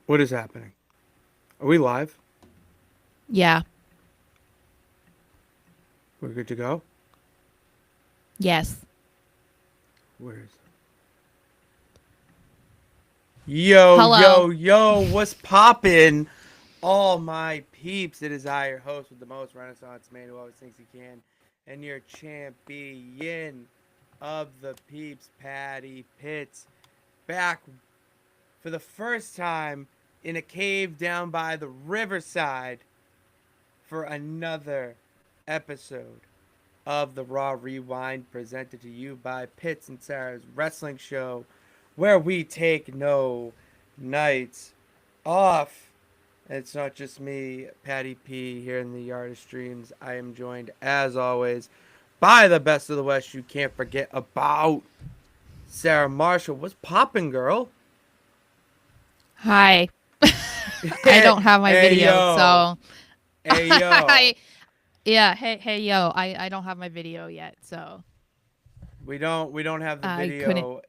What is happening? Are we live? Yeah. We're good to go? Yes. Where's Yo, Hello. yo, yo, what's poppin'? All my peeps, it is I, your host with the most Renaissance man who always thinks he can, and your champion of the peeps, Patty Pitts, back for the first time in a cave down by the riverside for another episode of the Raw Rewind presented to you by Pitts and Sara's wrestling show where we take no nights off. And it's not just me, Patty P, here in the Yard of Streams. I am joined, as always, by the best of the West you can't forget about, Sarah Marshall. What's poppin', girl? Hi. I don't have my Hey, video, yo. so Hey, I yo. yeah, hey yo. I don't have my video yet, so We don't have the I couldn't. video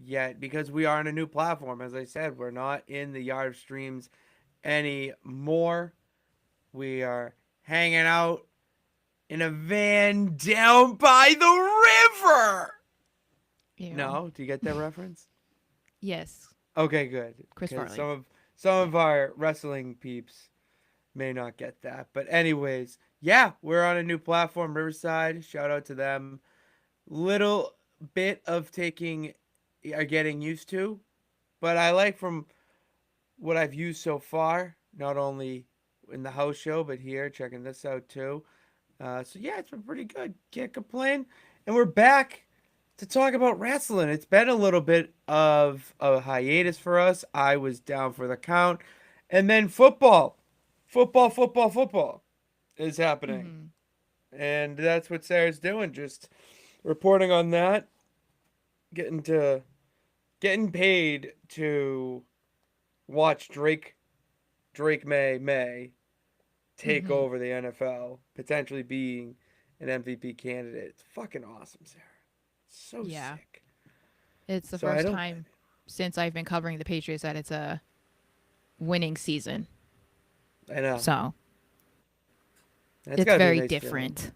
yet because we are on a new platform. As I said, we're not in the Yard of Streams anymore. We are hanging out in a van down by the river. Ew. No, do you get that reference? Yes. Okay, good. Chris Because Farley. some of our wrestling peeps may not get that. But anyways, yeah, we're on a new platform, Riverside. Shout out to them. Little bit of getting used to, but I like from what I've used so far, not only in the house show, but here, checking this out too. So yeah, it's been pretty good. Can't complain. And we're back to talk about wrestling. It's been a little bit of a hiatus for us. I was down for the count. And then football is happening. Mhm. And that's what Sarah's doing, just reporting on that, getting to getting paid to watch Drake May take Mhm. over the NFL, potentially being an MVP candidate. It's fucking awesome, Sarah. It's so Yeah. sick. It's the So I first don't. time since I've been covering the Patriots that it's a winning season. I know. So, That's it's got to be a very nice feeling. different.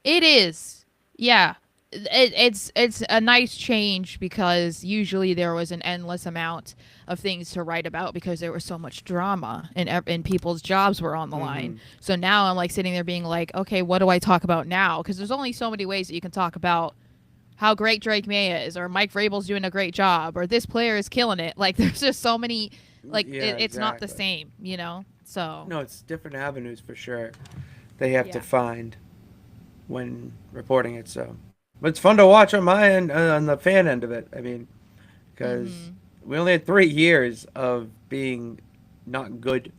It is. Yeah. It's a nice change because usually there was an endless amount of things to write about because there was so much drama and people's jobs were on the line. Mm-hmm. So now I'm like sitting there being like, okay, what do I talk about now? Because there's only so many ways that you can talk about how great Drake May is, or Mike Vrabel's doing a great job, or this player is killing it. Like there's just so many. Like Yeah, it's not the exactly. same, you know. So No, it's different avenues for sure. They have to yeah. find when reporting it. So, but it's fun to watch on my end, on the fan end of it. I mean, because Mhm. we only had 3 years of being not good,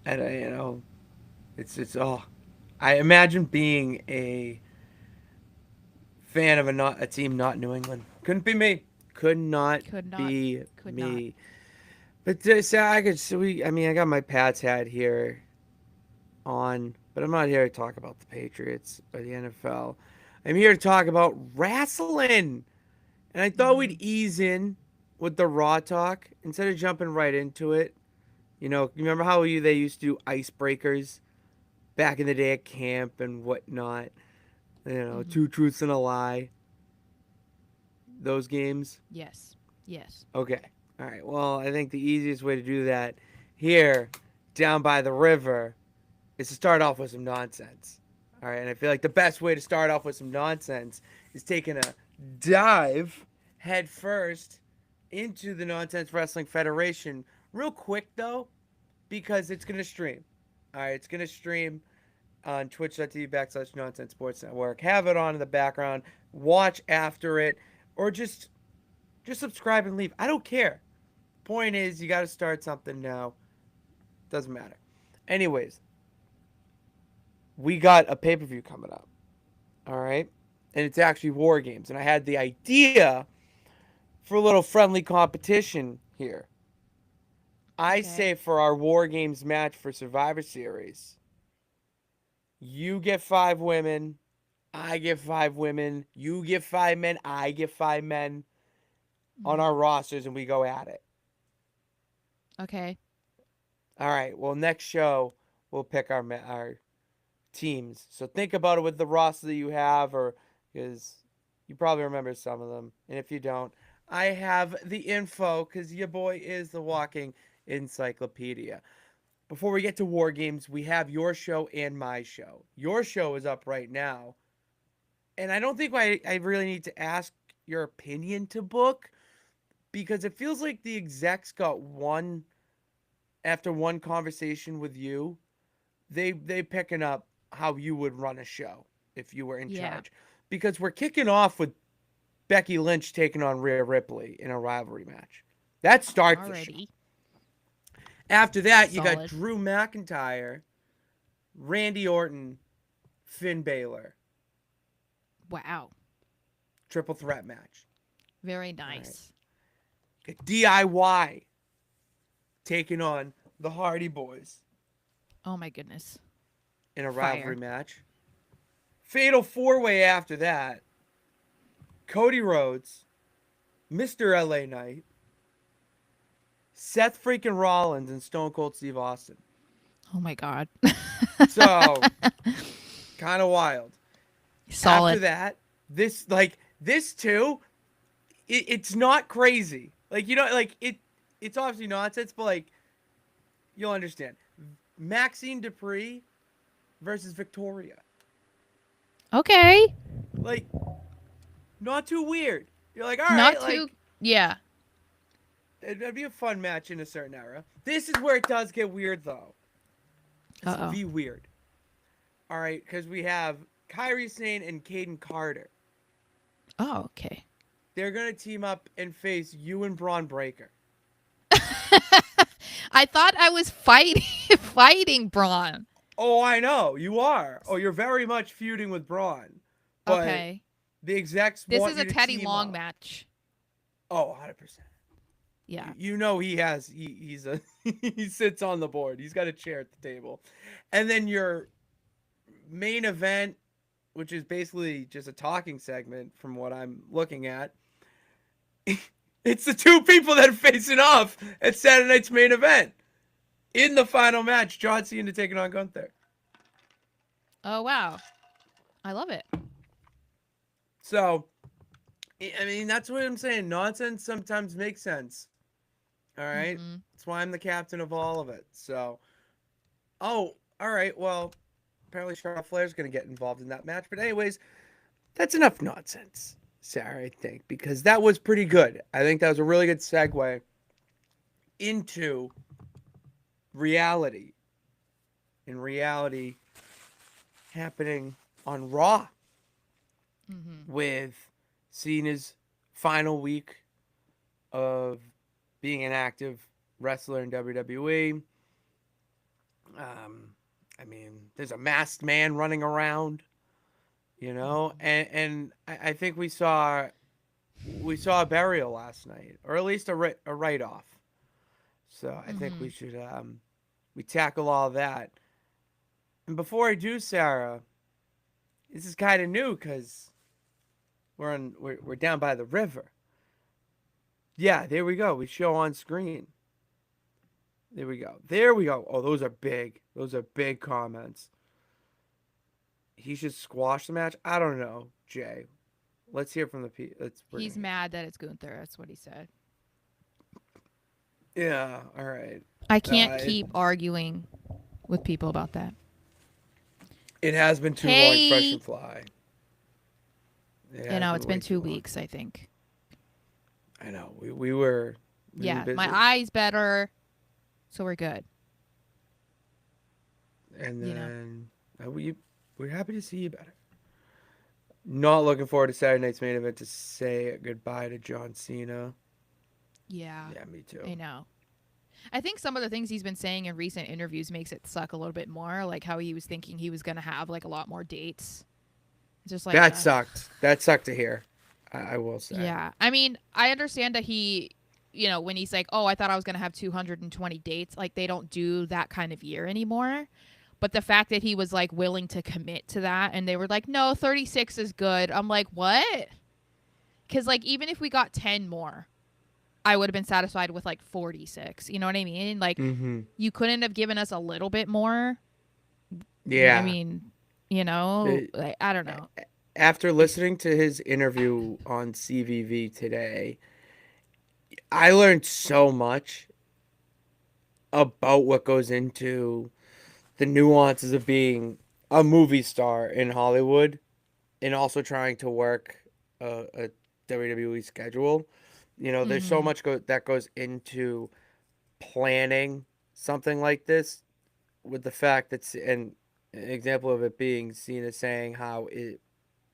and it's oh, I imagine being a fan of a team not New England. Couldn't be me. Could not Could not. be Could not. me. But so I could. So we. I mean, I got my Pats hat here on, but I'm not here to talk about the Patriots or the NFL. I'm here to talk about wrestling. And I thought we'd Mhm. ease in with the Raw talk instead of jumping right into it. You remember how they used to do icebreakers back in the day at camp and whatnot? Mhm. Two truths and a lie. Those games. Yes. Yes. Okay. All right. Well, I think the easiest way to do that here, down by the river, is to start off with some nonsense. All right. And I feel like the best way to start off with some nonsense is taking a dive head first into the Nonsense Wrestling Federation. Real quick, though, because it's going to stream. All right. It's going to stream on twitch.tv/ Nonsense Sports Network. Have it on in the background. Watch after it. Or just subscribe and leave. I don't care. Point is, you got to start something now. Doesn't matter. Anyways, we got a pay per view coming up. All right. And it's actually War Games. And I had the idea for a little friendly competition here. I Okay. say for our War Games match for Survivor Series, you get 5 women, I get 5 women, you get 5 men, I get 5 men on Mhm. our rosters, and we go at it. Okay. All right. Well, next show we'll pick our teams. So think about it with the roster that you have, or because you probably remember some of them, and if you don't, I have the info because your boy is the walking encyclopedia. Before we get to war games, we have your show and my show. Your show is up right now, and I don't think I really need to ask your opinion to book because it feels like the execs got one after one conversation with you. They picking up how you would run a show if you were in Yeah. charge, because we're kicking off with Becky Lynch taking on Rhea Ripley in a rivalry match. That starts the show. Already. After that, you got Solid. Drew McIntyre, Randy Orton, Finn Balor, Wow. triple threat match. Very All right. nice. Got DIY taking on the Hardy Boys Oh my goodness. in a rivalry Fire. match. Fatal four way after that. Cody Rhodes, Mr. LA Knight, Seth freaking Rollins, and Stone Cold Steve Austin. Oh my god. So, kind of wild. After Solid. that, this too, it's not crazy. Like, it's obviously nonsense, but like, you'll understand. Maxine Dupree versus Victoria. Okay. Like, not too weird. You're like, all Not right, too. like, Yeah. it'd be a fun match in a certain era. This is where it does get weird, though. It's Uh oh. V weird. All right, because we have Kyrie Sane and Caden Carter. Oh, okay. They're gonna team up and face you and Braun Breaker. I thought I was fighting fighting Braun. Oh, I know you are. Oh, you're very much feuding with Braun, but Okay. the execs This want is you a to Teddy team Long up. match. Oh, 100%. Yeah. You know he's a he sits on the board. He's got a chair at the table, and then your main event, which is basically just a talking segment from what I'm looking at. It's the two people that are facing off at Saturday night's main event. In the final match, John Cena taking on Gunther. Oh wow. I love it. So, I mean, that's what I'm saying. Nonsense sometimes makes sense. All right? Mhm. That's why I'm the captain of all of it. So, oh, all right. Well, apparently Charlotte Flair's going to get involved in that match. But, anyways, that's enough nonsense, Sarah, I think, because that was pretty good. I think that was a really good segue into reality. In reality happening on Raw Mhm. with Cena's final week of being an active wrestler in WWE. I mean, there's a masked man running around, and I think we saw a burial last night, or at least a write off. So I think we Mhm. should we tackle all that. And before I do, Sarah, this is kind of new because we're down by the river. Yeah, there we go. We show on screen. There we go. There we go. Oh, those are big. Those are big comments. He should squash the match. I don't know, Jay. Let's hear from the people. Let's bring He's him mad that it's Gunther. That's what he said. here. Yeah. All right. I can't Uh, it, keep arguing with people about that. it has been too long, fresh Hey, and fly. It you has know, been it's way been too two long. weeks, I think. I know. We were Yeah, my busy, eyes better, so we're good. and You know. then we're happy to see you better. Not looking forward to Saturday night's main event to say goodbye to John Cena. Yeah, Yeah, me too. I know. I think some of the things he's been saying in recent interviews makes it suck a little bit more, like how he was thinking he was going to have like a lot more dates. It's just like, That sucked. That sucked to hear. I will say. yeah. I mean, I understand that he, when he's like, oh, I thought I was going to have 220 dates, like they don't do that kind of year anymore. But the fact that he was like willing to commit to that and they were like, no, 36 is good. I'm like, what? Because like, even if we got 10 more, I would have been satisfied with like 46. You know what I mean? Like, Mm-hmm. you couldn't have given us a little bit more. I Yeah. mean, you know, It, like, I don't know. After listening to his interview on CVV today, I learned so much about what goes into the nuances of being a movie star in Hollywood and also trying to work a WWE schedule. You know, there's so Mm-hmm. much that goes into planning something like this with the fact that and an example of it being Cena saying how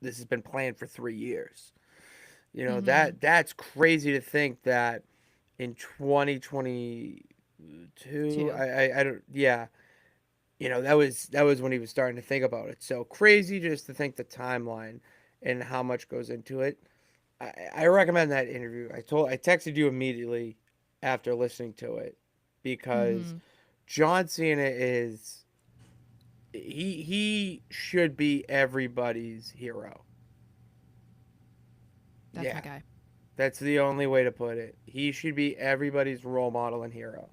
this has been planned for 3 years. You know, Mm-hmm. that's crazy to think that in 2022 Too. I don't, yeah, you know, that was when he was starting to think about it. So crazy just to think the timeline and how much goes into it. I recommend that interview. I texted you immediately after listening to it because Mm-hmm. John Cena is he should be everybody's hero. That's my Yeah, guy. that's the only way to put it. He should be everybody's role model and hero.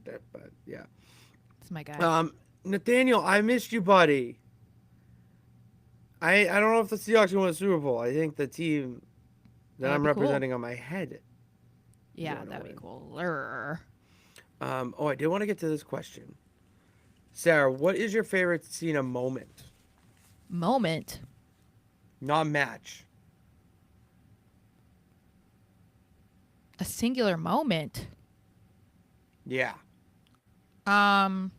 But yeah. That's my guy. Um, Nathaniel, I missed you, buddy. I don't know if the Seahawks can win the Super Bowl. I think the team that That would I'm be cool. representing on my head is Yeah, going to that'd be win. cool. Oh, I did want to get to this question. Sarah, what is your favorite Cena moment? Moment. Not match. A singular moment. Yeah. Um,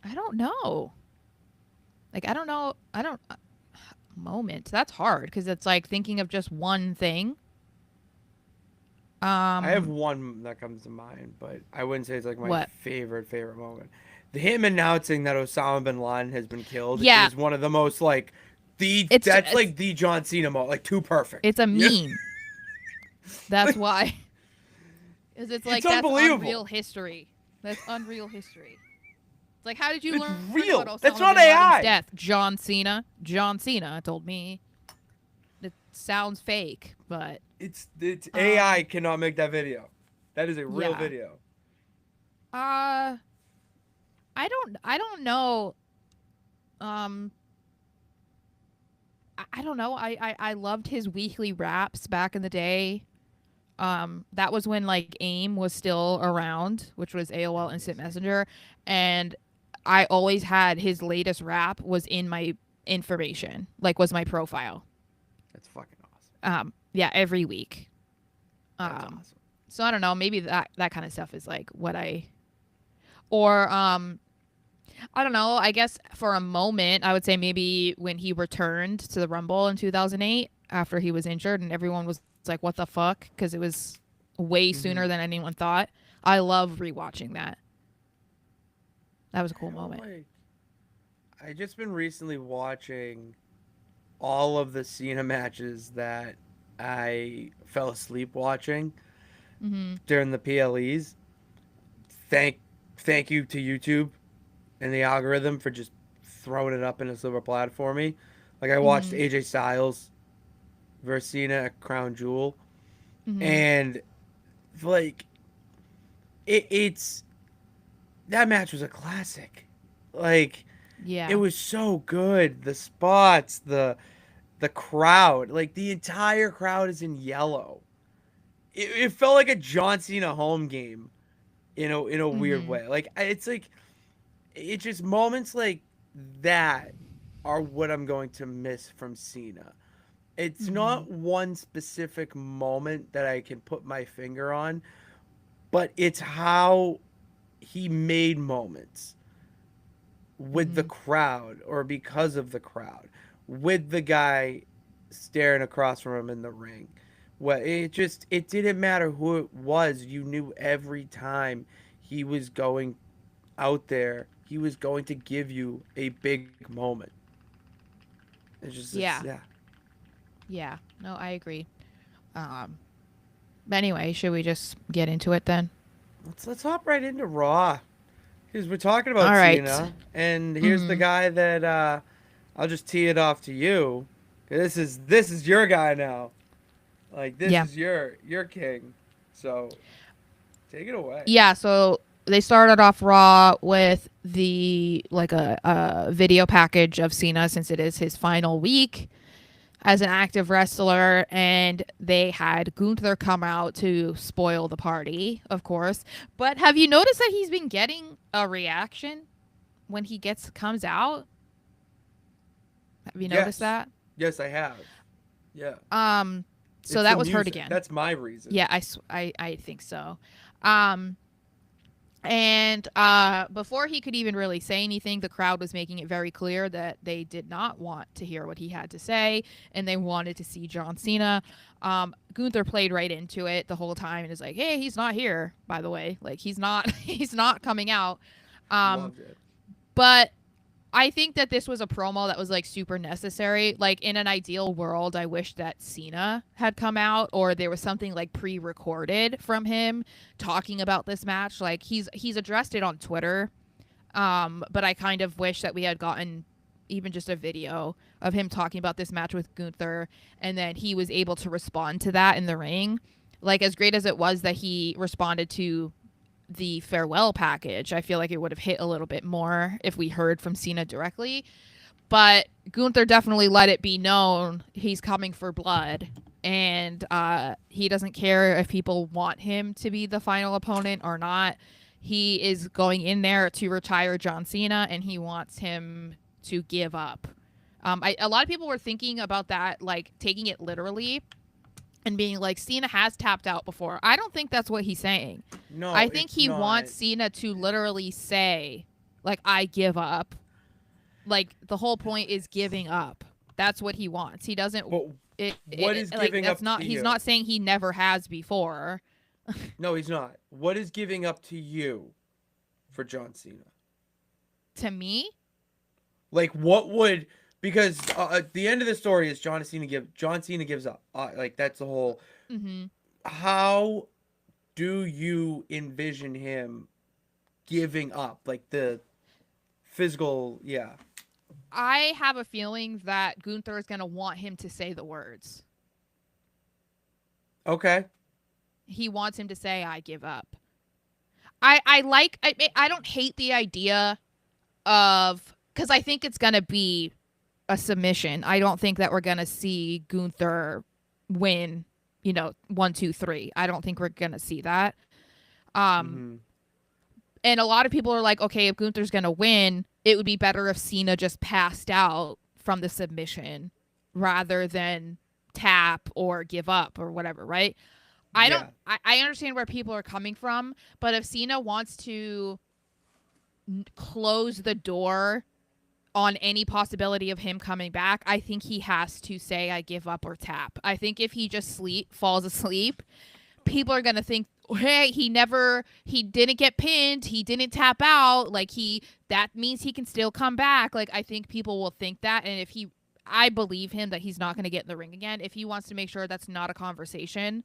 I don't know. Like, I don't know. I don't. Moment. That's hard because it's like thinking of just one thing. I have Um, one that comes to mind, but I wouldn't say it's like my what? favorite moment. Him announcing that Osama bin Laden has been killed Yeah, is one of the most like the it's that's it's like the John Cena moment, like too perfect. it's a Yeah. meme. That's why. Is it's It's like that's unbelievable. unreal history. That's unreal history. It's like, how did you It's learn about real. That's Osama not bin Laden's AI. death? John Cena. John Cena told me. It sounds fake, but It's AI um, cannot make that video. That is a real yeah. video. Uh, I don't know. Um, I don't know. I loved his weekly raps back in the day. That was when like AIM was still around, which was AOL Instant Messenger, and I always had his latest rap was in my information, like was my profile. That's fucking awesome. Yeah, every week. That's Um, awesome. so I don't know. Maybe that kind of stuff is like what or I don't know. I guess for a moment, I would say maybe when he returned to the Rumble in 2008 after he was injured and everyone was like, what the fuck? Because it was way Mm-hmm. sooner than anyone thought. I love rewatching that. That was a cool I don't moment. like. I just been recently watching all of the Cena matches that I fell asleep watching Mm-hmm. during the PLEs. Thank thank you to YouTube and the algorithm for just throwing it up in a silver platter for me. Like I watched Mm-hmm. AJ Styles versus Cena at Crown Jewel, Mm-hmm. and like it's that match was a classic. Like it Yeah. was so good. The spots, the crowd, like the entire crowd is in yellow. It felt like a John Cena home game in a weird Mm-hmm. way. Like it's like it's just moments like that are what I'm going to miss from Cena. It's Mm-hmm. not one specific moment that I can put my finger on, but it's how he made moments with the Mm-hmm. crowd or because of the crowd, with the guy staring across from him in the ring. Well, it didn't matter who it was. You knew every time he was going out there, he was going to give you a big moment. It's Yeah. yeah. Yeah. No, I agree. Um, but anyway, should we just get into it then? Let's hop right into Raw because we're talking All about right. Cena, and here's the Mm-hmm. guy that I'll just tee it off to you. This is your guy now. Like this Yeah. is your king. So take it away. Yeah, so they started off Raw with the like a video package of Cena since it is his final week as an active wrestler, and they had Gunther come out to spoil the party, of course. But have you noticed that he's been getting a reaction when he gets comes out? Have you noticed Yes. that? Yes, I have. Yeah. Um, so It's the that was heard music. again. That's my reason. Yeah, I think so. Um, And before he could even really say anything, the crowd was making it very clear that they did not want to hear what he had to say, and they wanted to see John Cena. Gunther played right into it the whole time and is like, "Hey, he's not here, by the way. Like he's not he's not coming out." Um, Loved it. but I think that this was a promo that was like super necessary. Like in an ideal world, I wish that Cena had come out or there was something like pre-recorded from him talking about this match. Like he's addressed it on Twitter. But I kind of wish that we had gotten even just a video of him talking about this match with Gunther and then he was able to respond to that in the ring. Like as great as it was that he responded to the farewell package, I feel like it would have hit a little bit more if we heard from Cena directly. But Gunther definitely let it be known he's coming for blood. And he doesn't care if people want him to be the final opponent or not. He is going in there to retire John Cena, and he wants him to give up. A lot of people were thinking about that, like taking it literally and being like, Cena has tapped out before. I don't think that's what he's saying. I No, think it's he not. wants Cena to literally say, like, I give up. Like, the whole point is giving up. That's what he wants. He doesn't. But what is Like giving that's up not. to He's you? not saying he never has before. No, he's not. What is giving up to you for John Cena? To me, Like what would, because the end of the story is John Cena gives up. Like that's the whole. hmm How do you envision him giving up? Like the physical, yeah. I have a feeling that Gunther is gonna want him to say the words. Okay. He wants him to say, "I give up." I like. I don't hate the idea of because I think it's gonna be a submission. I don't think that we're gonna see Gunther win. You know, 1, 2, 3. I don't think we're gonna see that. Um, Mm-hmm. and a lot of people are like, okay, if Gunther's gonna win, it would be better if Cena just passed out from the submission rather than tap or give up or whatever, right? I don't. Yeah. I understand where people are coming from, but if Cena wants to close the door on any possibility of him coming back, I think he has to say I give up or tap. I think if he just falls asleep, people are going to think, "Hey, he didn't get pinned, he didn't tap out, like that means he can still come back." Like I think people will think that, and if he I believe him that he's not going to get in the ring again. If he wants to make sure that's not a conversation,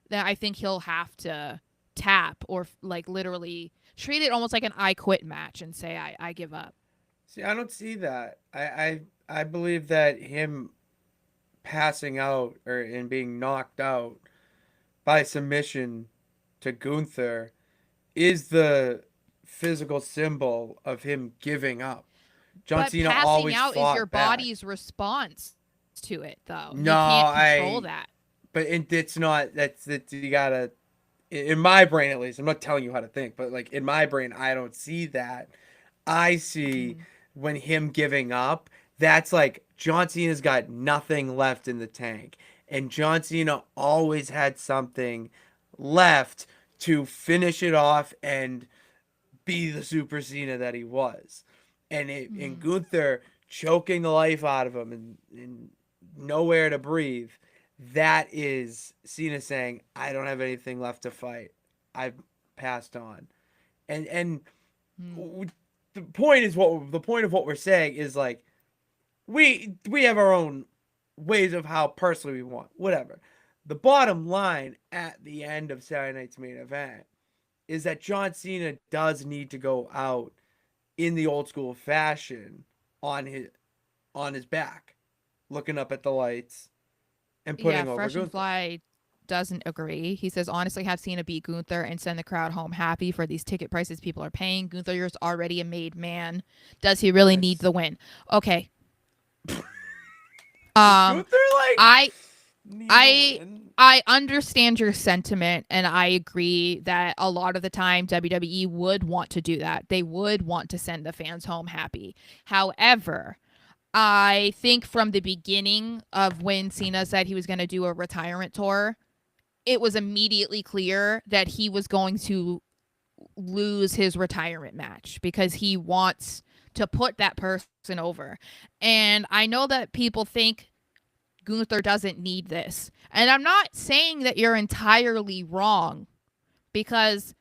then I think he'll have to tap or like literally treat it almost like an I quit match and say I give up. See, I don't see that. I believe that him passing out or and being knocked out by submission to Gunther is the physical symbol of him giving up. John But Cena passing always out is your fought back. body's response to it, though. No, You can't control that. but it's not. That's you gotta. In my brain, at least, I'm not telling you how to think, but like in my brain, I don't see that. I see Mm. when him giving up, that's like John Cena's got nothing left in the tank. And John Cena always had something left to finish it off and be the Super Cena that he was. And Mm. Gunther choking the life out of him and nowhere to breathe, that is Cena saying, I don't have anything left to fight. I've passed on. And Mm. the point of what we're saying is like we have our own ways of how personally we want whatever. The bottom line at the end of Saturday Night's main event is that John Cena does need to go out in the old school fashion on his back. looking up at the lights and Yeah, putting over Fresh and Gunther. Fly doesn't agree. He says, honestly, have Cena beat Gunther and send the crowd home happy for these ticket prices people are paying. Gunther's already a made man. Does he really need That's the win? Okay. does Um, Gunther like I need the I win? I understand your sentiment and I agree that a lot of the time WWE would want to do that. They would want to send the fans home happy. However, I think from the beginning of when Cena said he was going to do a retirement tour, it was immediately clear that he was going to lose his retirement match because he wants to put that person over. And I know that people think Gunther doesn't need this. And I'm not saying that you're entirely wrong because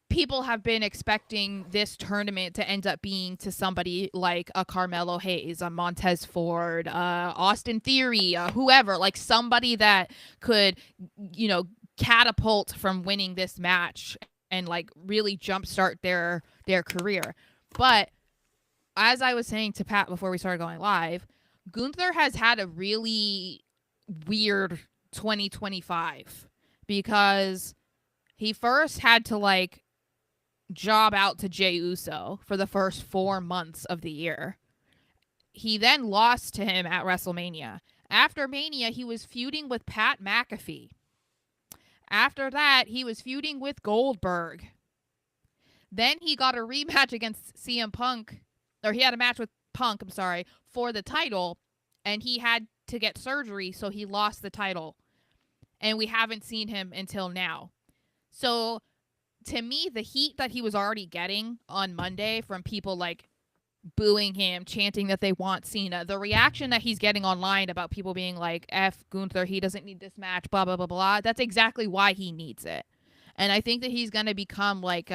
people have been expecting this tournament to end up being to somebody like a Carmelo Hayes, a Montez Ford, Austin Theory, whoever, like somebody that could, you know, catapult from winning this match and like really jumpstart their career. But as I was saying to Pat before we started going live, Gunther has had a really weird 2025 because he first had to like job out to Jey Uso for the first 4 months of the year. He then lost to him at WrestleMania. After Mania, he was feuding with Pat McAfee. After that, he was feuding with Goldberg. Then he got a rematch against CM Punk, or he had a match with Punk, I'm sorry, for the title, and he had to get surgery, so he lost the title. And we haven't seen him until now. So to me, the heat that he was already getting on Monday from people like booing him, chanting that they want Cena, the reaction that he's getting online about people being like, F Gunther, he doesn't need this match, blah, blah, blah, blah, that's exactly why he needs it. And I think that he's going to become like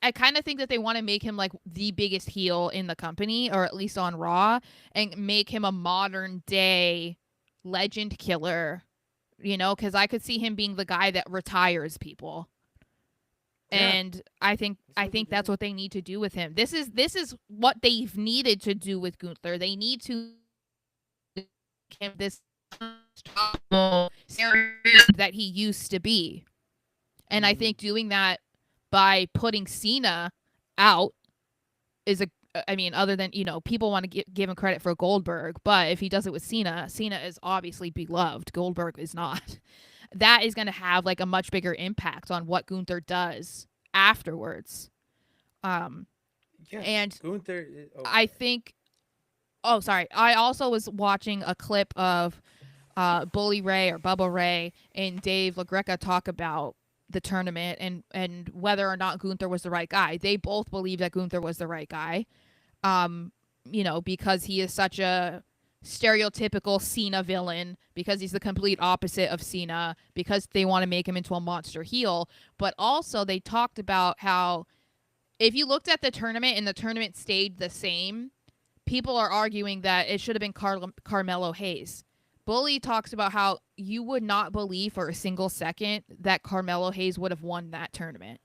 I kind of think that they want to make him like the biggest heel in the company, or at least on Raw, and make him a modern day legend killer, you know, because I could see him being the guy that retires people. Yeah, And I think that's what they need to do with him. This is what they've needed to do with Gunther. They need to make him this unstoppable that he used to be. And I mm-hmm. think doing that by putting Cena out is a I mean, other than, you know, people want to give him credit for Goldberg, but if he does it with Cena, Cena is obviously beloved. Goldberg is not. That is going to have like a much bigger impact on what Gunther does afterwards. Um, Yeah, and Gunther. Oh, I sorry. think, oh, sorry. I also was watching a clip of Bully Ray or Bubba Ray and Dave LaGreca talk about the tournament and whether or not Gunther was the right guy. They both believe that Gunther was the right guy. Um, you know, because he is such a stereotypical Cena villain, because he's the complete opposite of Cena, because they want to make him into a monster heel. But also, they talked about how if you looked at the tournament and the tournament stayed the same, people are arguing that it should have been Carmelo Hayes. Bully talks about how you would not believe for a single second that Carmelo Hayes would have won that tournament.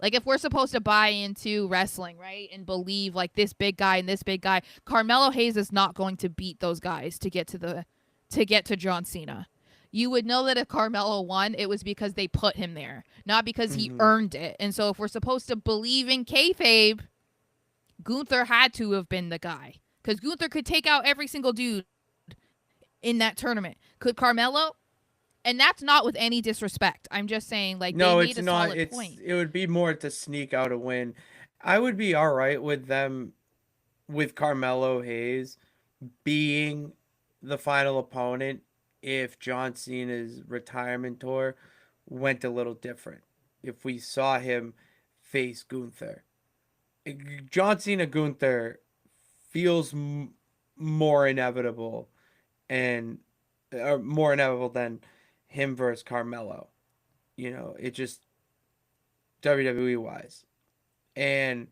Like, if we're supposed to buy into wrestling, right, and believe like this big guy and this big guy, Carmelo Hayes is not going to beat those guys to get to John Cena. You would know that if Carmelo won, it was because they put him there, not because he Mm-hmm. earned it. And so, if we're supposed to believe in kayfabe, Gunther had to have been the guy because Gunther could take out every single dude in that tournament. Could Carmelo? And that's not with any disrespect. I'm just saying, like, they No, made it's a not. solid point. It would be more to sneak out a win. I would be all right with them with Carmelo Hayes being the final opponent if John Cena's retirement tour went a little different. If we saw him face Gunther, John Cena Gunther feels more inevitable and more inevitable than him versus Carmelo. You know, it just WWE wise, and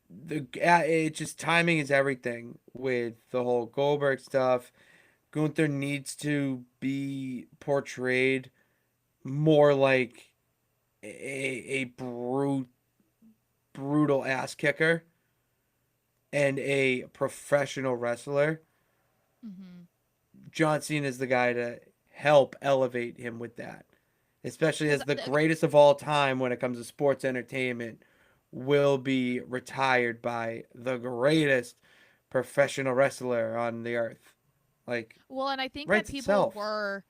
the it just timing is everything with the whole Goldberg stuff. Gunther needs to be portrayed more like a brutal ass kicker and a professional wrestler Mm-hmm. John Cena is the guy to help elevate him with that, especially Because as the greatest of all time when it comes to sports entertainment will be retired by the greatest professional wrestler on the earth. Like, well, and I think that writes people itself. were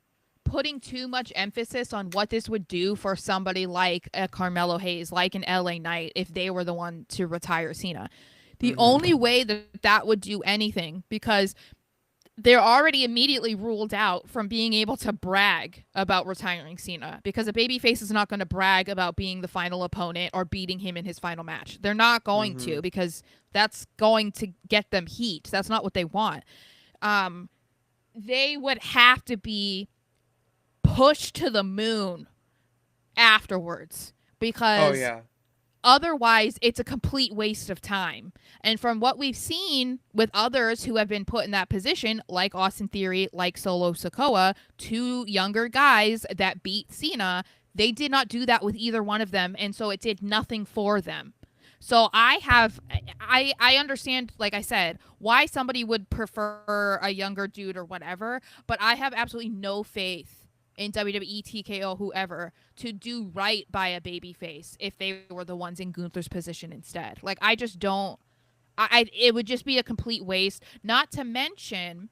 putting too much emphasis on what this would do for somebody like a Carmelo Hayes, like an LA Knight, if they were the one to retire Cena. The only Mm-hmm. way that that would do anything, because they're already immediately ruled out from being able to brag about retiring Cena, because a babyface is not going to brag about being the final opponent or beating him in his final match. They're not going Mm-hmm. to, because that's going to get them heat. That's not what they want. Um, they would have to be pushed to the moon afterwards, Oh because yeah. otherwise it's a complete waste of time. And from what we've seen with others who have been put in that position, like Austin Theory, like Solo Sokoa, two younger guys that beat Cena, they did not do that with either one of them, and so it did nothing for them. So I understand, like I said, why somebody would prefer a younger dude or whatever, but I have absolutely no faith in WWE, TKO, whoever, to do right by a baby face if they were the ones in Gunther's position instead. Like, I just don't. It would just be a complete waste. Not to mention,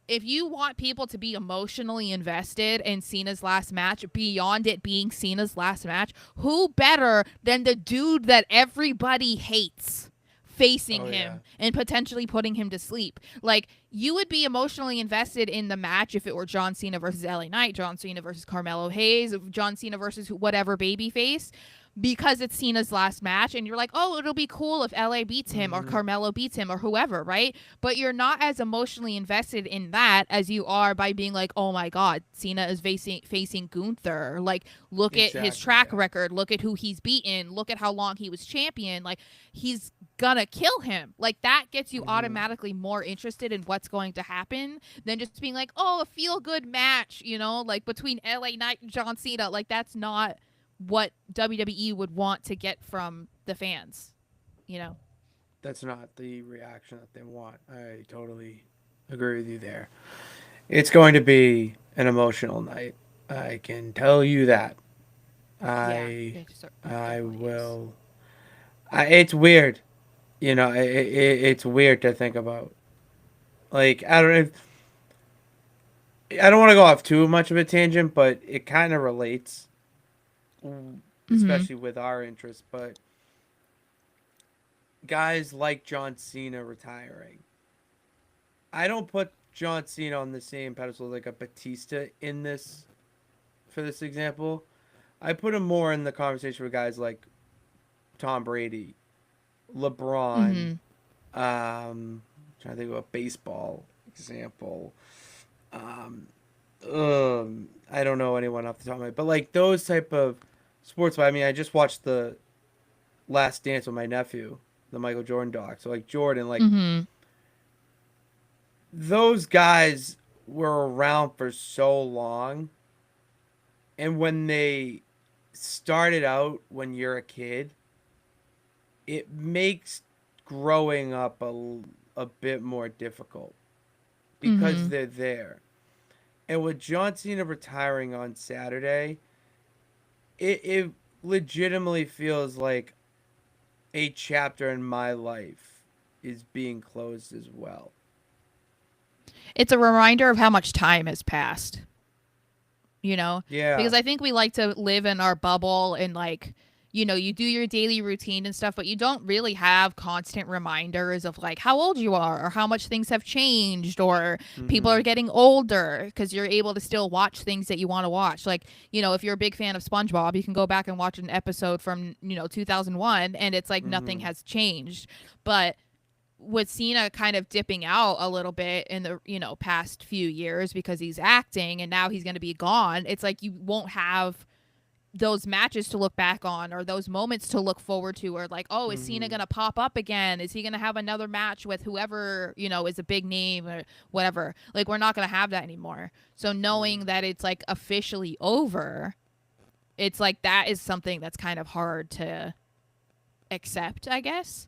if you want people to be emotionally invested in Cena's last match beyond it being Cena's last match, who better than the dude that everybody hates facing Oh yeah. him and potentially putting him to sleep? Like, you would be emotionally invested in the match if it were John Cena versus LA Knight, John Cena versus Carmelo Hayes, John Cena versus whatever babyface, because it's Cena's last match, and you're like, oh, it'll be cool if LA beats him or Mm-hmm. Carmelo beats him or whoever, right? But you're not as emotionally invested in that as you are by being like, oh my God, Cena is facing Gunther. Like, look at his Exactly. track Yeah. record, look at who he's beaten, look at how long he was champion. Like, he's gonna kill him. Like, that gets you Mm-hmm. automatically more interested in what's going to happen than just being like, oh, a feel good match, like between LA Knight and John Cena. Like, that's not what WWE would want to get from the fans, you know? That's not the reaction that they want. I totally agree with you there. It's going to be an emotional night. I can tell you that. Yeah, I it I definitely is. will. It's weird, it's weird to think about. Like I don't want to go off too much of a tangent, but it kind of relates, Mm-hmm. especially with our interests. But guys like John Cena retiring, I don't put John Cena on the same pedestal like a Batista in this for this example. I put him more in the conversation with guys like Tom Brady, LeBron. Mm-hmm. Trying to think of a baseball example. Um, I don't know anyone off the top of my head, but like those type of sports. I mean, I just watched the Last Dance with my nephew, the Michael Jordan doc. So like Jordan, like Mm-hmm. those guys were around for so long, and when they started out when you're a kid, it makes growing up a bit more difficult because Mm-hmm. they're there. And with John Cena retiring on Saturday, it legitimately feels like a chapter in my life is being closed as well. It's a reminder of how much time has passed, you know? Yeah. Because I think we like to live in our bubble and, like, you do your daily routine and stuff, but you don't really have constant reminders of like how old you are or how much things have changed or people Mm-hmm. are getting older, because you're able to still watch things that you want to watch. Like, if you're a big fan of SpongeBob, you can go back and watch an episode from, 2001, and it's like nothing Mm-hmm. has changed. But with Cena kind of dipping out a little bit in the past few years because he's acting and now he's going to be gone, it's like you won't have those matches to look back on or those moments to look forward to, or like, oh, is Cena Mm-hmm. going to pop up again? Is he going to have another match with whoever, is a big name or whatever? Like, we're not going to have that anymore. So knowing that it's like officially over, it's like that is something that's kind of hard to accept, I guess.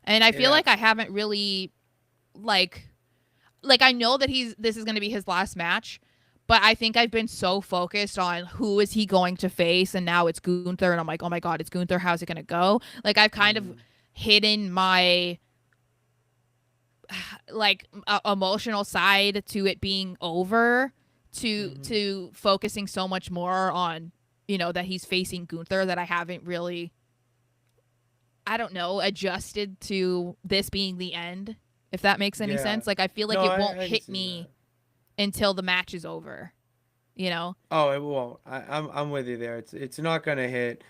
And I feel Yeah. like I haven't really, like, like I know that this is going to be his last match, but I think I've been so focused on who is he going to face, and now it's Gunther, and I'm like, oh my god, it's Gunther. How's it going to go? Like I've kind of Mm-hmm. hidden my like emotional side to it being over, Mm-hmm. to focusing so much more on, that he's facing Gunther, that I haven't really, I don't know, adjusted to this being the end, if that makes any Yeah. sense. Like I feel like No, it won't I can hit see that. me until the match is over, you know? Oh, it won't. I'm with you there. It's not gonna hit.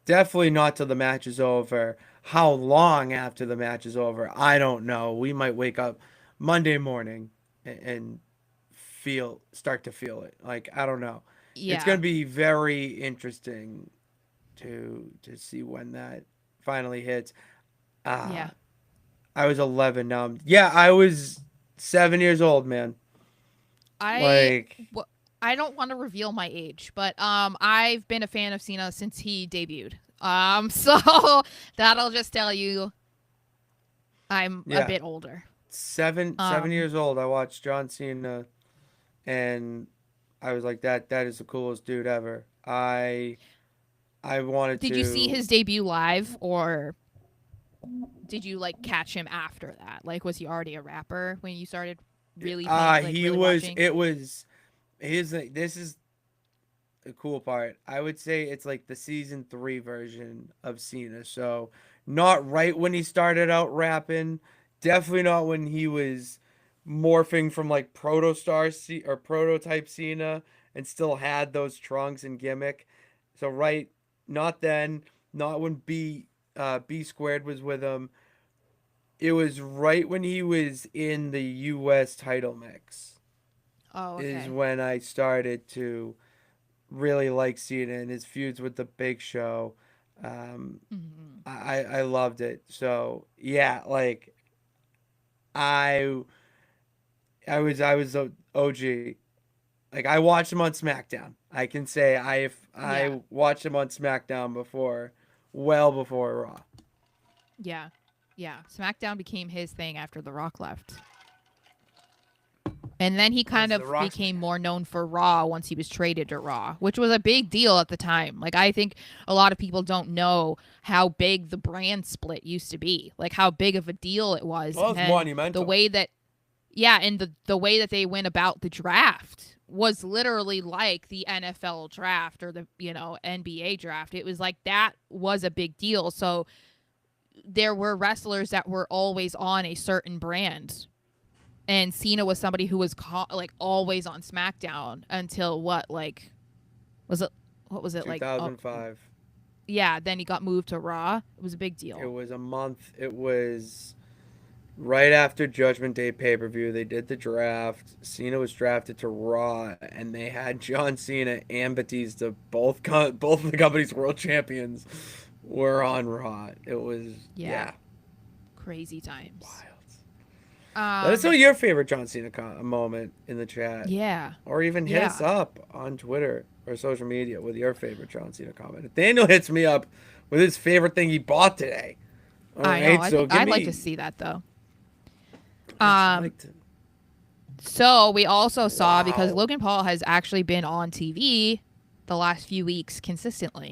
Definitely not till the match is over. How long after the match is over? I don't know. We might wake up Monday morning and start to feel it. Like I don't know. It's Yeah. gonna be very interesting to see when that finally hits. Uh Yeah. I was 11 now. Yeah, I was 7 years old, man. I Like w- I don't want to reveal my age, but I've been a fan of Cena since he debuted. So that'll just tell you I'm a yeah, bit older. seven Um, years old. I watched John Cena, and I was like, that is the coolest dude ever. I wanted did you see to. his debut live, or did you like catch him after that? Like, was he already a rapper when you started really paying, like He really was. watching? It was his. This is the cool part. I would say it's like the season 3 version of Cena. So not right when he started out rapping. Definitely not when he was morphing from like or prototype Cena and still had those trunks and gimmick. So right, not then. Not when B squared was with him. It was right when he was in the U.S. title mix. Oh, Is okay. when I started to really like Cena and his feuds with the Big Show. Um, Hmm. I loved it. So yeah, like I I was a OG. Like I watched him on SmackDown. I can say Yeah. I watched him on SmackDown before, well before Raw. Yeah. Yeah. SmackDown became his thing after The Rock left. And then he kind As the of Rock's man. became more known for Raw once he was traded to Raw, which was a big deal at the time. Like, I think a lot of people don't know how big the brand split used to be, like how big of a deal it was. Well, it was And the monumental. way that, yeah, and the way that they went about the draft was literally like the NFL draft, or the, NBA draft. It was like that was a big deal. So there were wrestlers that were always on a certain brand, and Cena was somebody who was like always on SmackDown until what, like, was it, what was it, like, oh 2005. yeah, then he got moved to Raw. It was a big It deal. was a month. It was right after Judgment Day pay per view. They did the draft. Cena was drafted to Raw, and they had John Cena and Batista, both of the company's world champions, were on Raw. It was Yeah, yeah, crazy times. wild. Let us know um your favorite John Cena moment in the chat, yeah. or even hit us Yeah, up on Twitter or social media with your favorite John Cena comment. If Daniel hits me up with his favorite thing he bought today. All I know. right, I so think give I'd like to me. see that though. I'd um like to. so we also saw, because Wow. Logan Paul has actually been on TV the last few weeks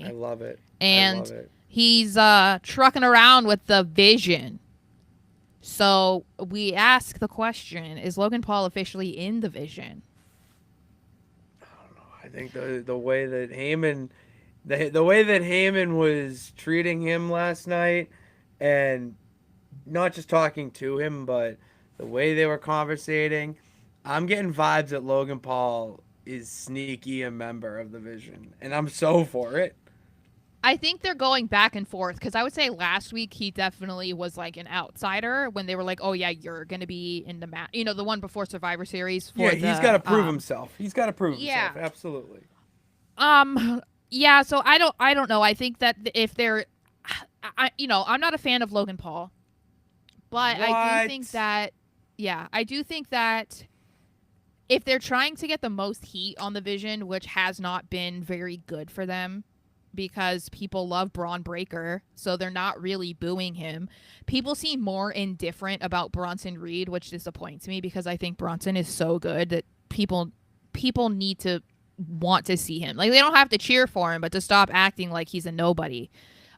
I consistently, love it. I love and it. he's trucking around with the Vision. So we ask the question: is Logan Paul officially in the Vision? I think the way that the way that Heyman was treating him last night, and not just talking to him, but the way they were conversating, I'm getting vibes that Logan Paul is sneaky a member of the Vision, and I'm so for it. I think they're going back and forth, because I would say last week he definitely was like an outsider when they were like, "Oh yeah, you're gonna be in the match." The one before Survivor Series Yeah, for he's got to the prove himself. He's got to prove himself. yeah. Absolutely. Yeah, so I don't know. I think that if they're I'm not a fan of Logan Paul, but I do think What? that, yeah, I do think that if they're trying to get the most heat on the Vision, which has not been very good for them, because people love Braun Breaker, so they're not really booing him. People seem more indifferent about Bronson Reed, which disappoints me because I think Bronson is so good that people need to want to see him. Like they don't have to cheer for him, but to stop acting like he's a nobody.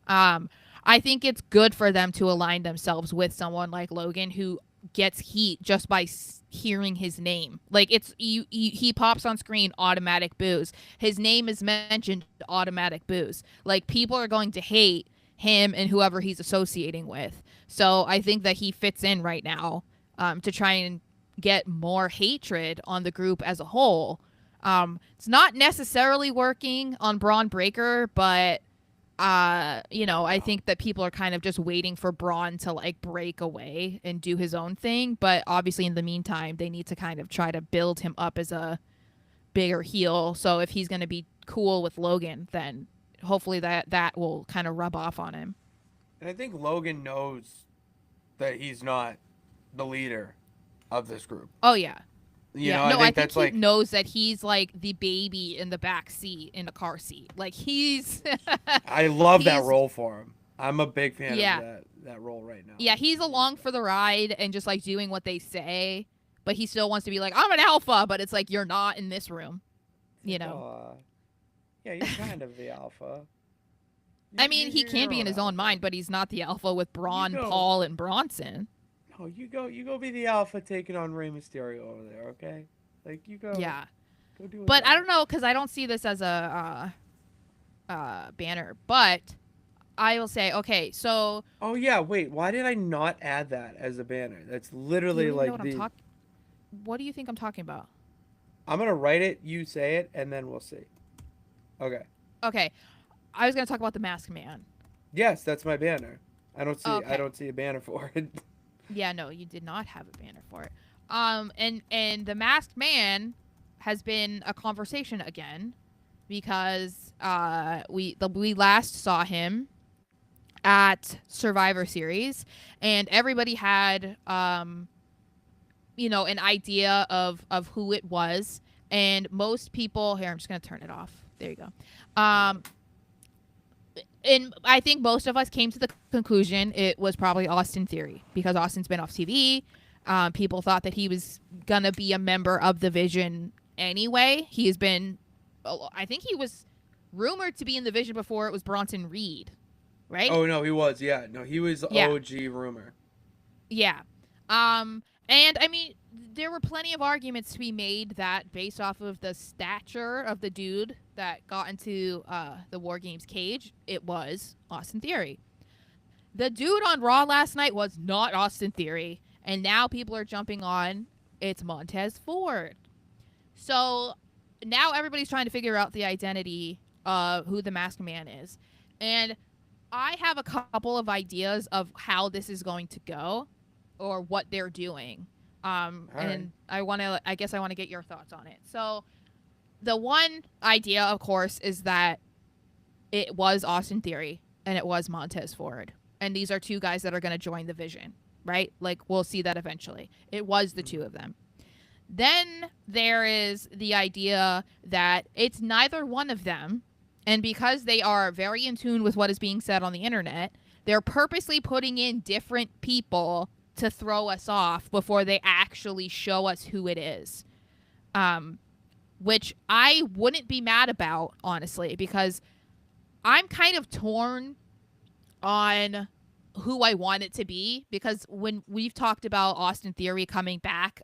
Um, I think it's good for them to align themselves with someone like Logan who gets heat just by hearing his name. Like it's he pops on screen, automatic booze. His name is mentioned, automatic booze. Like people are going to hate him and whoever he's associating with. So I think that he fits in right now to try and get more hatred on the group as a whole. It's not necessarily working on Braun Breaker, but I think that people are kind of just waiting for Braun to like break away and do his own thing. But obviously, in the meantime, they need to kind of try to build him up as a bigger heel. So if he's going to be cool with Logan, then hopefully that will kind of rub off on him. And I think Logan knows that he's not the leader of this group. Oh yeah. You Yeah, know, no, I think he that's like knows that he's like the baby in the back seat in the car seat. Like he's I love that he's- role for him. I'm a big fan Yeah. of that role right now. Yeah, he's along for the ride and just like doing what they say, but he still wants to be like, I'm an alpha, but it's like you're not in this room. You know. Yeah, you're kind of the alpha. I mean, he can be in his own alpha. mind, but he's not the alpha with Braun, go. Paul, and Bronson. No, you go be the alpha taking on Rey Mysterio over there, okay? Like you go. Yeah. Go do it. But I don't know, because I don't see this as a banner. But I will say, okay, so Oh yeah, wait. Why did I not add that as a banner? That's literally you know like what the. what do you think I'm talking about? I'm gonna write it. You say it, and then we'll see. Okay. Okay, I was gonna talk about the Masked Man. Yes, that's my banner. I don't see. Okay. I don't see a banner for it. Yeah, no, you did not have a banner for it. And the Masked Man has been a conversation again because we last saw him at Survivor Series, and everybody had an idea of who it was, and most people here. I'm just gonna turn it off. There you go. And I think most of us came to the conclusion it was probably Austin Theory because Austin's been off TV. People thought that he was gonna be a member of the Vision anyway. He has been, I think he was rumored to be in the Vision before it was Bronson Reed, right? Oh no, he was. Yeah, no, he was Yeah. OG rumor. Yeah. And I mean, there were plenty of arguments to be made that based off of the stature of the dude that got into the War Games cage, it was Austin Theory. The dude on Raw last night was not Austin Theory, and now people are jumping on it's Montez Ford. So now everybody's trying to figure out the identity of who the Masked Man is. And I have a couple of ideas of how this is going to go or what they're doing. And I guess I want to get your thoughts on it. So the one idea, of course, is that it was Austin Theory and it was Montez Ford. And these are two guys that are going to join the Vision, right? Like, we'll see that eventually. It was the two of them. Then there is the idea that it's neither one of them. And because they are very in tune with what is being said on the internet, they're purposely putting in different people to throw us off before they actually show us who it is. Which I wouldn't be mad about, honestly, because I'm kind of torn on who I want it to be, because when we've talked about Austin Theory coming back,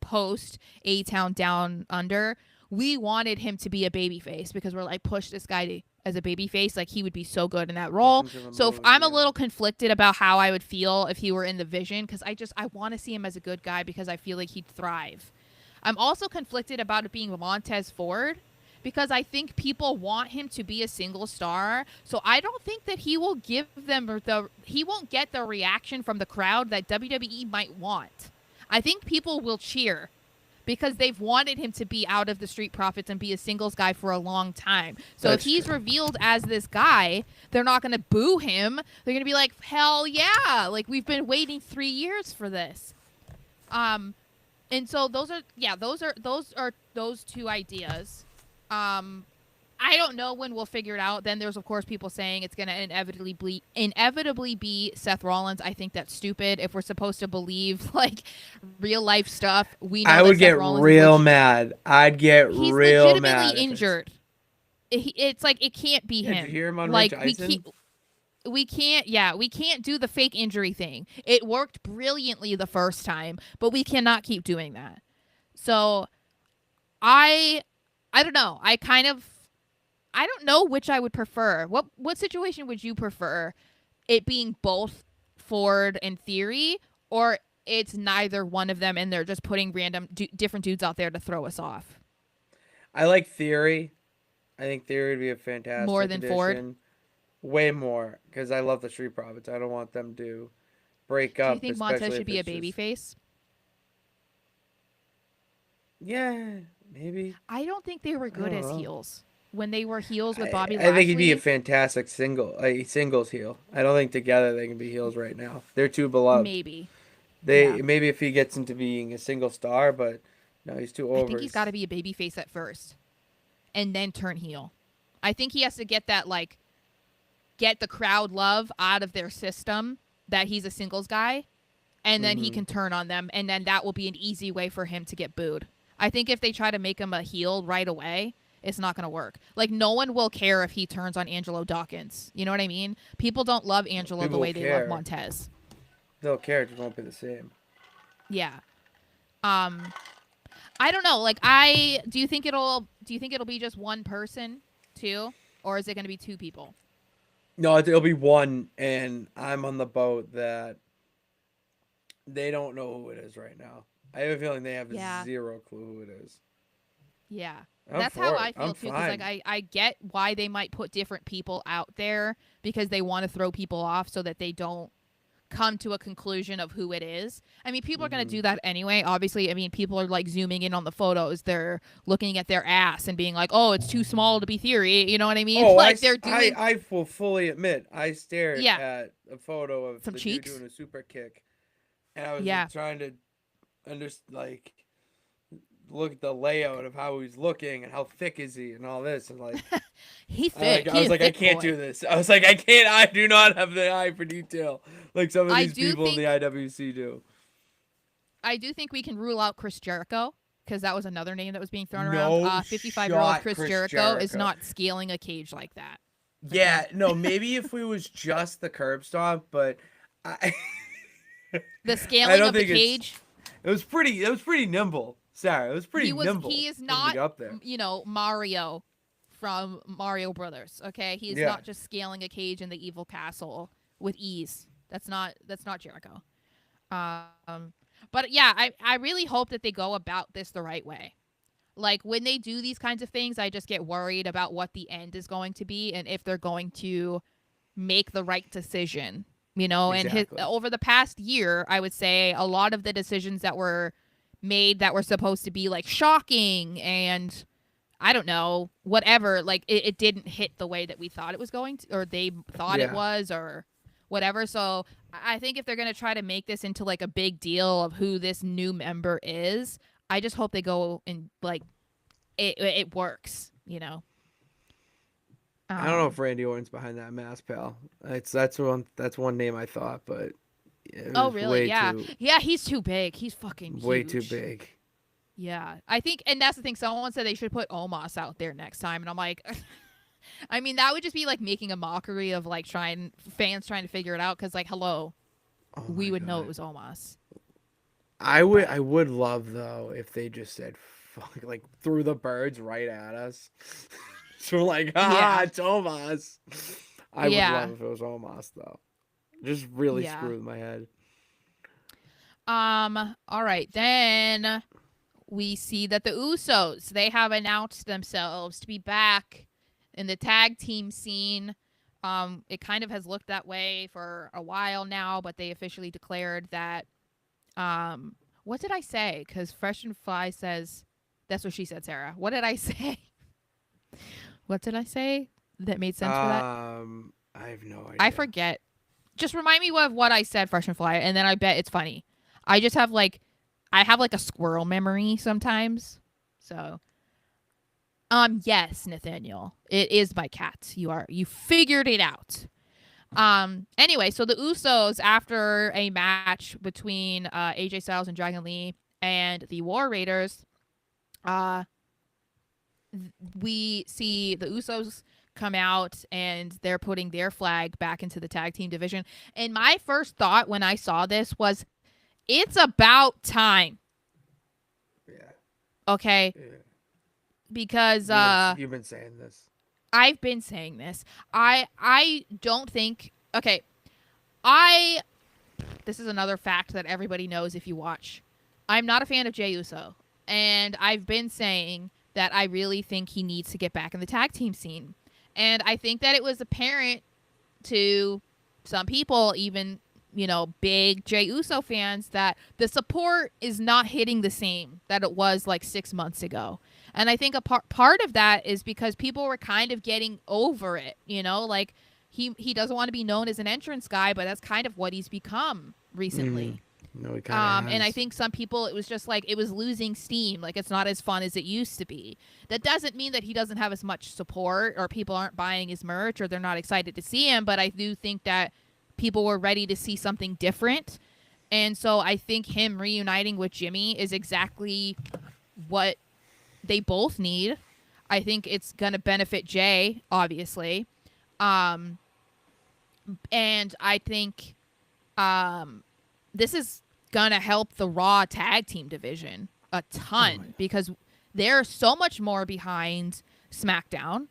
post A-Town Down Under, we wanted him to be a babyface because we're like, push this guy as a babyface, like he would be so good in that role. So if I'm a little conflicted about how I would feel if he were in the Vision, because I want to see him as a good guy because I feel like he'd thrive. I'm also conflicted about it being Montez Ford because I think people want him to be a single star. So I don't think that he will give them he won't get the reaction from the crowd that WWE might want. I think people will cheer because they've wanted him to be out of the Street Profits and be a singles guy for a long time. So if he's revealed as this guy, they're not going to boo him. They're going to be like, hell yeah. Like, we've been waiting 3 years for this. And so those are those two ideas. I don't know when we'll figure it out. Then there's of course people saying it's going to inevitably be Seth Rollins. I think that's stupid. If we're supposed to believe like real life stuff, we know I that would Seth get Rollins is real mad. I'd get he's real legitimately mad if it's. injured. It's like it can't be Yeah, did you him. hear him on Rich Like Eisen? we can't do the fake injury thing. It worked brilliantly the first time, but we cannot keep doing that. So I I don't know. I don't know which I would prefer. What situation would you prefer? It being both Ford and Theory, or it's neither one of them, and they're just putting random different dudes out there to throw us off I like Theory. I think Theory would be a more fantastic than Ford. addition. Way more, because I love the Street Profits. I don't want them to break Do you up, think Montez especially should if be a it's just. babyface? Yeah, maybe. I don't think they were I good don't as know. heels when they were heels with Bobby I think he'd be a Lashley. fantastic singles heel. I don't think together they can be heels right now. They're too beloved. Maybe, yeah. They maybe if he gets into being a single star, but no, he's too I over. think he's got to be a babyface at first, and then turn heel. I think he has to get that like get the crowd love out of their system that he's a singles guy, and then he Hmm. can turn on them, and then that will be an easy way for him to get booed. I think if they try to make him a heel right away, it's not going to work. Like no one will care if he turns on Angelo Dawkins. You know what I mean? People don't love Angelo the People will way they love care. Montez. They'll care. It just won't be the same. Yeah. Um I don't know. Like I do you think it'll be just one person, too, or is it going to be two people? No, it'll be one, and I'm on the boat that they don't know who it is right now. I have a feeling they have Yeah. zero clue who it is. Yeah. I'm That's how for it. I I'm feel too cuz like fine. I get why they might put different people out there because they want to throw people off so that they don't come to a conclusion of who it is. I mean, people are going to Hmm. do that anyway. Obviously, I mean, people are like zooming in on the photos. They're looking at their ass and being like, "Oh, it's too small to be Theory." You know what I mean? Oh, Like they're doing I will fully admit I stared yeah, at a photo of some the dude doing cheeks. a super kick, and I was Yeah. trying to like look at the layout of how he's looking and how thick is he and all this, and like He thick. I He was a like I thick can't boy. do this. I was like I can't. I do not have the eye for detail like some of I these do people in the think IWC do. I do think we can rule out Chris Jericho because that was another name that was being thrown around. No 55-year-old shot, Chris Chris Jericho is Jericho. not scaling a cage like that. Yeah, Okay. no, maybe if we was just the curb stomp, but I The I scaling don't of the think it's cage, it was pretty nimble, Sarah. It was pretty he nimble is for him to not, get up there. Mario from Mario Brothers, okay? He is Yeah. not just scaling a cage in the evil castle with ease. That's not Jericho. Um but yeah, I really hope that they go about this the right way. Like when they do these kinds of things, I just get worried about what the end is going to be and if they're going to make the right decision. And Exactly. over the past year, I would say a lot of the decisions that were made that were supposed to be like shocking and I don't know, whatever, like it didn't hit the way that we thought it was going to, or they thought it Yeah. was, or whatever. So I think if they're going to try to make this into like a big deal of who this new member is, I just hope they go and like it works, I don't know Um, if Randy Orton's behind that mask, pal. That's one name I thought, but it oh, was really? Yeah. Yeah, he's too big. He's fucking way too huge. big. Yeah. I think, and that's the thing. Someone said they should put Omos out there next time. And I'm like, I mean, that would just be like making a mockery of like fans trying to figure it out. Cause like, hello, Oh we my would know it god. was Omos. I But would love though if they just said fuck like threw the birds right at us. So we're like, ah, yeah. it's Omos. I would love Yeah. if it was Omos though. Just really Yeah. screw with my head. All right. Then we see that the Usos, they have announced themselves to be back in the tag team scene. It kind of has looked that way for a while now, but they officially declared that. What did I say? Because Fresh and Fly says that's what she said, Sarah. What did I say? What did I say that made sense for that? I have no I idea. forget. Just remind me of what I said, Fresh and Fly, and then I bet it's funny. I just have like a squirrel memory sometimes. So Yes, Nathaniel. It is my cat. You figured it out. Anyway, so the Usos, after a match between AJ Styles and Dragon Lee and the War Raiders, uh we see the Usos come out and they're putting their flag back into the tag team division. And my first thought when I saw this was, it's about time. Yeah. Okay? Yeah. Because You've been saying this. I've been saying this. I don't think, okay, I this is another fact that everybody knows if you watch. I'm not a fan of Jey Uso, and I've been saying that I really think he needs to get back in the tag team scene. And I think that it was apparent to some people, even, big Jey Uso fans, that the support is not hitting the same that it was like 6 months ago. And I think a part of that is because people were kind of getting over it, like he doesn't want to be known as an entrance guy, but that's kind of what he's become recently. No, he kind of And I think some people, it was just like it was losing steam. Like, it's not as fun as it used to be. That doesn't mean that he doesn't have as much support or people aren't buying his merch or they're not excited to see him. But I do think that people were ready to see something different. And so I think him reuniting with Jimmy is exactly what they both need. I think it's going to benefit Jay, obviously. And I think this is gonna help the Raw tag team division a ton because they're so much more behind SmackDown,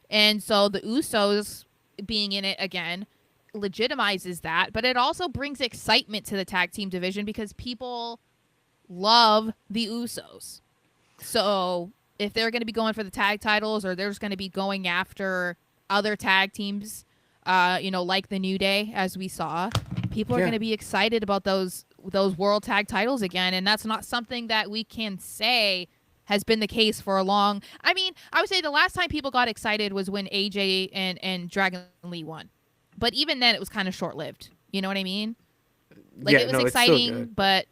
and so the Usos being in it again legitimizes that, but it also brings excitement to the tag team division because people love the Usos. So if they're going to be going for the tag titles or they're just going to be going after other tag teams, like the New Day, as we saw, people are going to be excited about those world tag titles again, and that's not something that we can say has been the case for a long. I mean, I would say the last time people got excited was when AJ and Dragon Lee won, but even then it was kind of short lived. You know what I mean? Like, it was exciting, but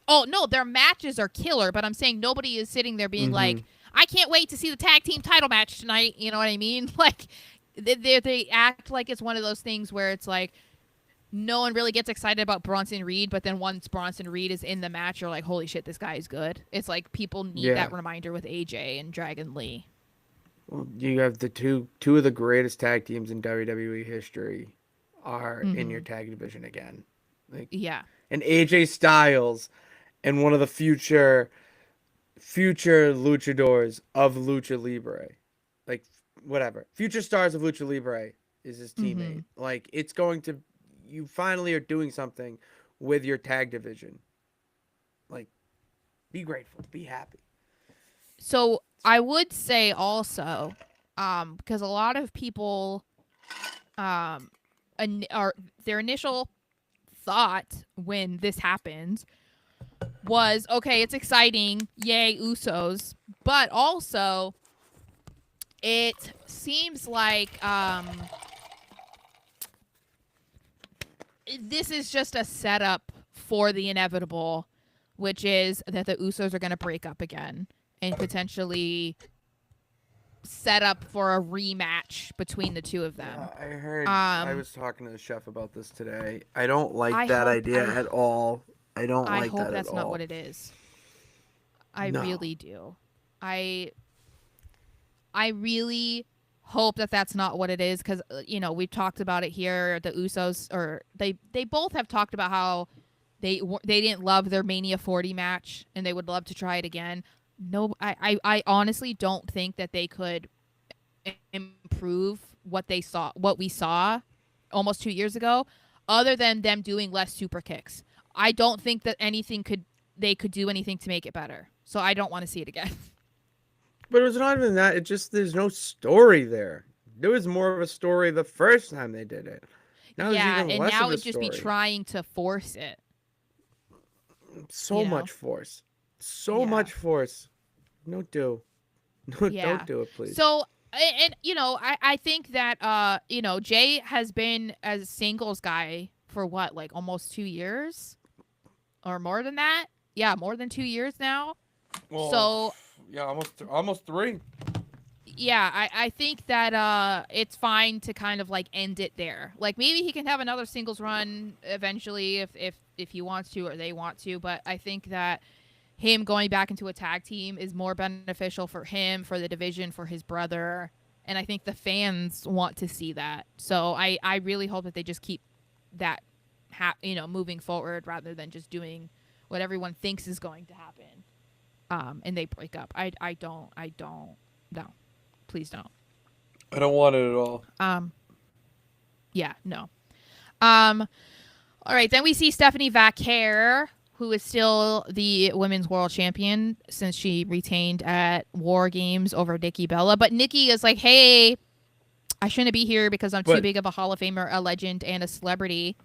oh no, their matches are killer. But I'm saying nobody is sitting there being like, I can't wait to see the tag team title match tonight. You know what I mean? Like, they act like it's one of those things where it's like no one really gets excited about Bronson Reed, but then once Bronson Reed is in the match, you're like, holy shit, this guy is good. It's like people need that reminder with AJ and Dragon Lee. Well, you have the two of the greatest tag teams in WWE history are in your tag division again. Like, and AJ Styles and one of the future luchadors of Lucha Libre. Like, whatever. Future stars of Lucha Libre is his teammate. Like, it's going to, you finally are doing something with your tag division. Like, be grateful, be happy. So I would say also, because a lot of people, their initial thought when this happened was, okay, it's exciting, yay Usos, but also it seems like this is just a setup for the inevitable, which is that the Usos are going to break up again and potentially set up for a rematch between the two of them. I heard. I was talking to the chef about this today. I don't like that idea at all. I don't like that at all. I hope that's not what it is. I really do. I really hope that that's not what it is, because we've talked about it here. The Usos, or they both have talked about how they didn't love their Mania 40 match and they would love to try it again. No, I honestly don't think that they could improve what we saw almost 2 years ago, other than them doing less super kicks. I don't think that they could do anything to make it better. So I don't want to see it again. But it was not even that. It just, there's no story there. There was more of a story the first time they did it. Now and now it'd just be trying to force it. So much force. Much force. Don't do it, please. So, and I think that Jay has been a singles guy for what, like almost 2 years or more than that. Yeah, more than 2 years now. Well, so yeah, almost 3. yeah, I think that it's fine to kind of like end it there. Like maybe he can have another singles run eventually if he wants to or they want to, but I think that him going back into a tag team is more beneficial for him, for the division, for his brother, and I think the fans want to see that. So I really hope that they just keep that moving forward rather than just doing what everyone thinks is going to happen. And they break up. I don't no. Please don't. I don't want it at all. Um, yeah, no. Um, all right, then we see Stephanie Vaquer, who is still the women's world champion since she retained at War Games over Nikki Bella. But Nikki is like, hey, I shouldn't be here because I'm too But big of a Hall of Famer, a legend, and a celebrity.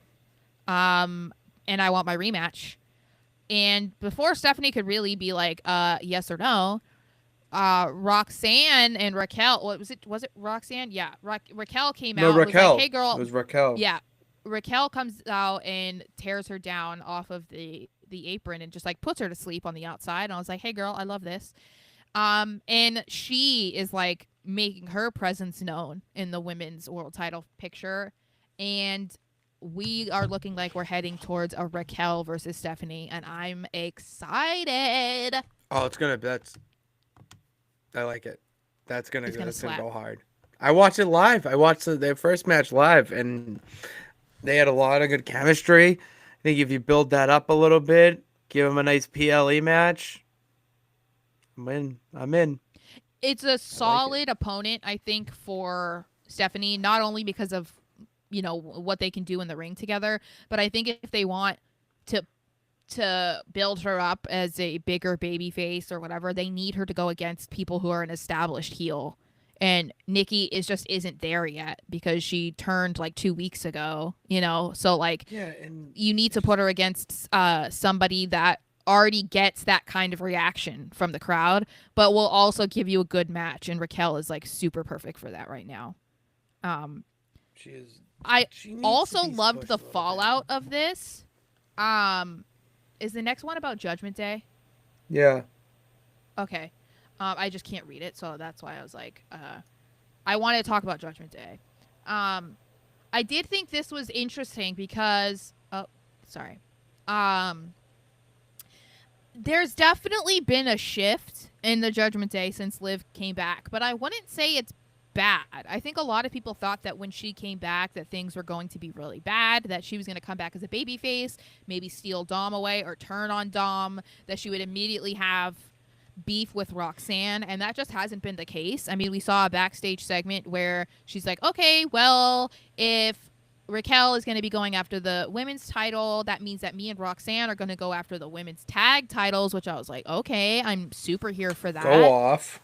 And I want my rematch. And before Stephanie could really be like, yes or no, Roxanne and Raquel. What was it? Was it Roxanne? Yeah, Raquel came no, out and was like, Raquel. "Hey, It girl." was Raquel. Yeah, Raquel comes out and tears her down off of the apron and just like puts her to sleep on the outside. And I was like, "Hey, girl, I love this." And she is like making her presence known in the women's world title picture, and we are looking like we're heading towards a Raquel versus Stephanie, and I'm excited. Oh, it's gonna. That's. I like it. That's gonna. It's gonna That's gonna slap. go hard. I watched it live. I watched their first match live, and they had a lot of good chemistry. I think if you build that up a little bit, give them a nice PLE match, I'm in. I'm in. It's a I like it. solid opponent, I think, for Stephanie, not only because of what they can do in the ring together, but I think if they want to build her up as a bigger baby face or whatever, they need her to go against people who are an established heel. And Nikki is just isn't there yet because she turned like 2 weeks ago. So like Yeah, and you need to put her against somebody that already gets that kind of reaction from the crowd, but will also give you a good match. And Raquel is like super perfect for that right now. Um, she is. I She needs to also be loved pushed the a little bit. fallout of this. Um, is the next one about Judgment Day? Yeah. Okay. I just can't read it, so that's why I was like, I wanted to talk about Judgment Day. Um, I did think this was interesting because, oh, sorry. Um, there's definitely been a shift in the Judgment Day since Liv came back, but I wouldn't say it's bad. I think a lot of people thought that when she came back that things were going to be really bad, that she was going to come back as a babyface, maybe steal Dom away or turn on Dom, that she would immediately have beef with Roxanne, and that just hasn't been the case. I mean, we saw a backstage segment where she's like, "Okay, well, if Raquel is going to be going after the women's title, that means that me and Roxanne are going to go after the women's tag titles," which I was like, "Okay, I'm super here for Go that." off.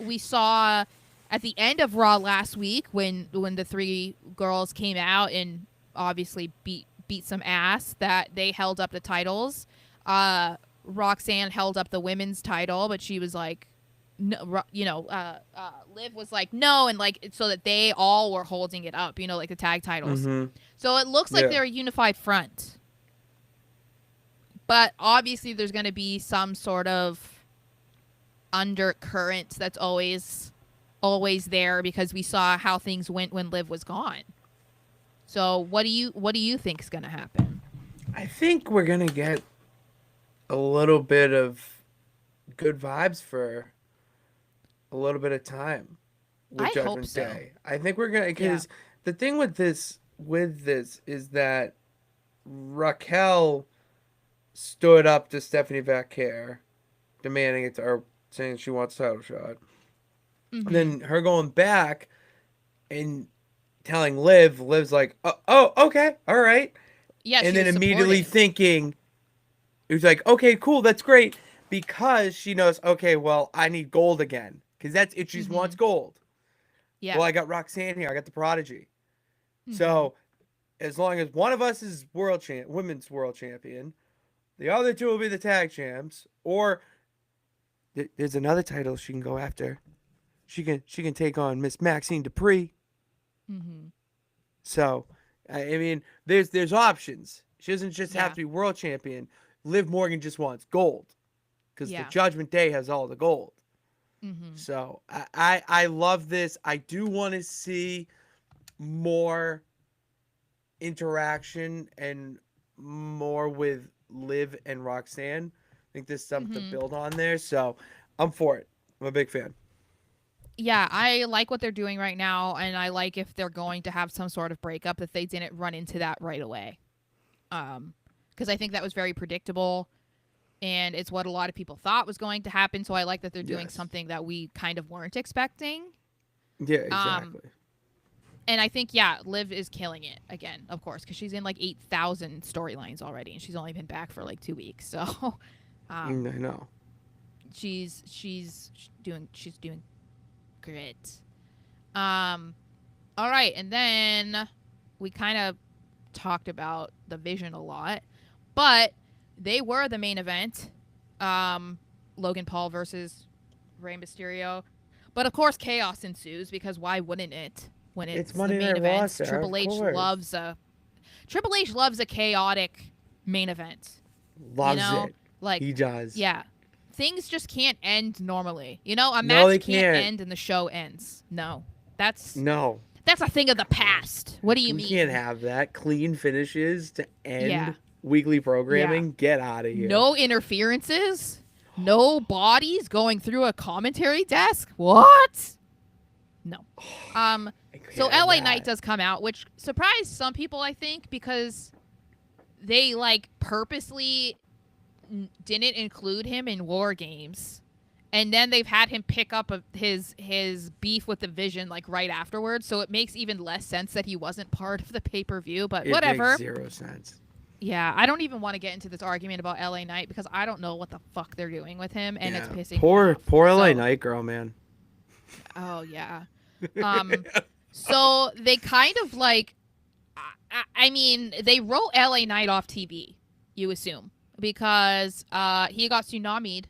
We saw at the end of Raw last week when the three girls came out and obviously beat some ass, that they held up the titles. Roxanne held up the women's title, but she was like, no, Liv was like, no, and like so that they all were holding it up, like the tag titles. Mm-hmm. So it looks like Yeah. they're a unified front, but obviously there's going to be some sort of undercurrent that's always there because we saw how things went when Liv was gone. So what do you think is going to happen? I think we're gonna get a little bit of good vibes for a little bit of time with I hope Judgment so. Day. I think we're gonna Yeah. because the thing with this is that Raquel stood up to Stephanie Vaquer, demanding it to her, saying she wants a title shot. And Mhm. then her going back and telling Liv's like, oh, okay, all right. Yeah, And she then was immediately supportive. thinking, it was like, okay, cool, that's great. Because she knows, okay, well, I need gold again. Because that's it. She just wants Mhm. gold. Well, Yeah. I got Roxanne here. I got the Prodigy. Mhm. So as long as one of us is women's world champion, the other two will be the tag champs. Or there's another title she can go after. She can take on Miss Maxine Dupree. Mhm. So I mean, there's options. She doesn't just have Yeah. to be world champion. Liv Morgan just wants gold because the Yeah. Judgment Day has all the gold. Mm-hmm. So I love this. I do want to see more interaction and more with Liv and Roxanne. I think there's something to Mm-hmm. build on there. So I'm for it. I'm a big fan. Yeah, I like what they're doing right now, and I like if they're going to have some sort of breakup that they didn't run into that right away. Um, because I think that was very predictable, and it's what a lot of people thought was going to happen. So I like that they're doing Yes. something that we kind of weren't expecting. Yeah, Um, exactly. and I think yeah, Liv is killing it again, of course, because she's in like 8,000 storylines already, and she's only been back for like 2 weeks. So, um, I know. she's doing great. Um, all right, and then we kind of talked about the Vision a lot, but they were the main event. Um, Logan Paul versus Rey Mysterio, but of course chaos ensues because why wouldn't it when It's it's the Monday main Night Raw, event? Sarah. Of course. Triple H loves a chaotic main event. You Loves know, it. like He does. yeah, things just can't end normally. You know, a No, they match can't can't. end and the show ends. No, that's No. that's a thing of the past. What do you We can't mean? have that. Clean finishes to Yeah, end weekly yeah. programming. Get out of here. No interferences. No bodies going through a commentary desk. What? No. Um. I can't So have LA Knight that. does come out, which surprised some people, I think, because they like purposely didn't include him in War Games, and then they've had him pick up his beef with the Vision like right afterwards. So it makes even less sense that he wasn't part of the pay per view. But It makes whatever. zero sense. Yeah, I don't even want to get into this argument about LA Knight because I don't know what the fuck they're doing with him, and it's Yeah. pissing me Poor, off. poor LA So, Night girl, man. oh yeah. Um, so they kind of like, I mean, they wrote LA Knight off TV. You assume because he got tsunamied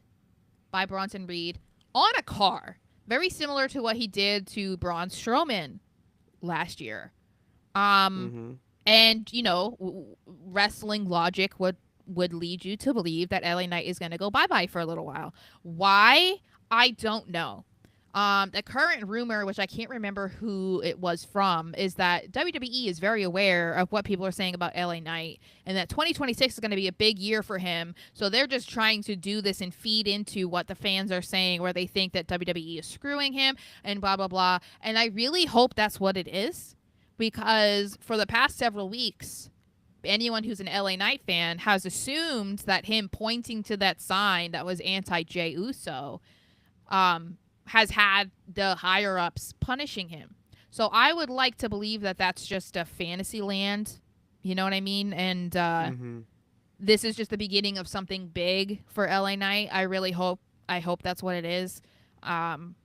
by Bronson Reed on a car, very similar to what he did to Braun Strowman last year. Um, Mm-hmm. and you know, wrestling logic would lead you to believe that LA Knight is going to go bye bye for a little while. Why? I don't know. The current rumor, which I can't remember who it was from, is that WWE is very aware of what people are saying about LA Knight and that 2026 is going to be a big year for him. So they're just trying to do this and feed into what the fans are saying, where they think that WWE is screwing him and blah, blah, blah. And I really hope that's what it is because for the past several weeks, anyone who's an LA Knight fan has assumed that him pointing to that sign that was anti Jey Uso um, has had the higher ups punishing him. So I would like to believe that that's just a fantasy land. You know what I mean? And Mm-hmm. this is just the beginning of something big for LA Knight. I really hope. I hope that's what it is. Um,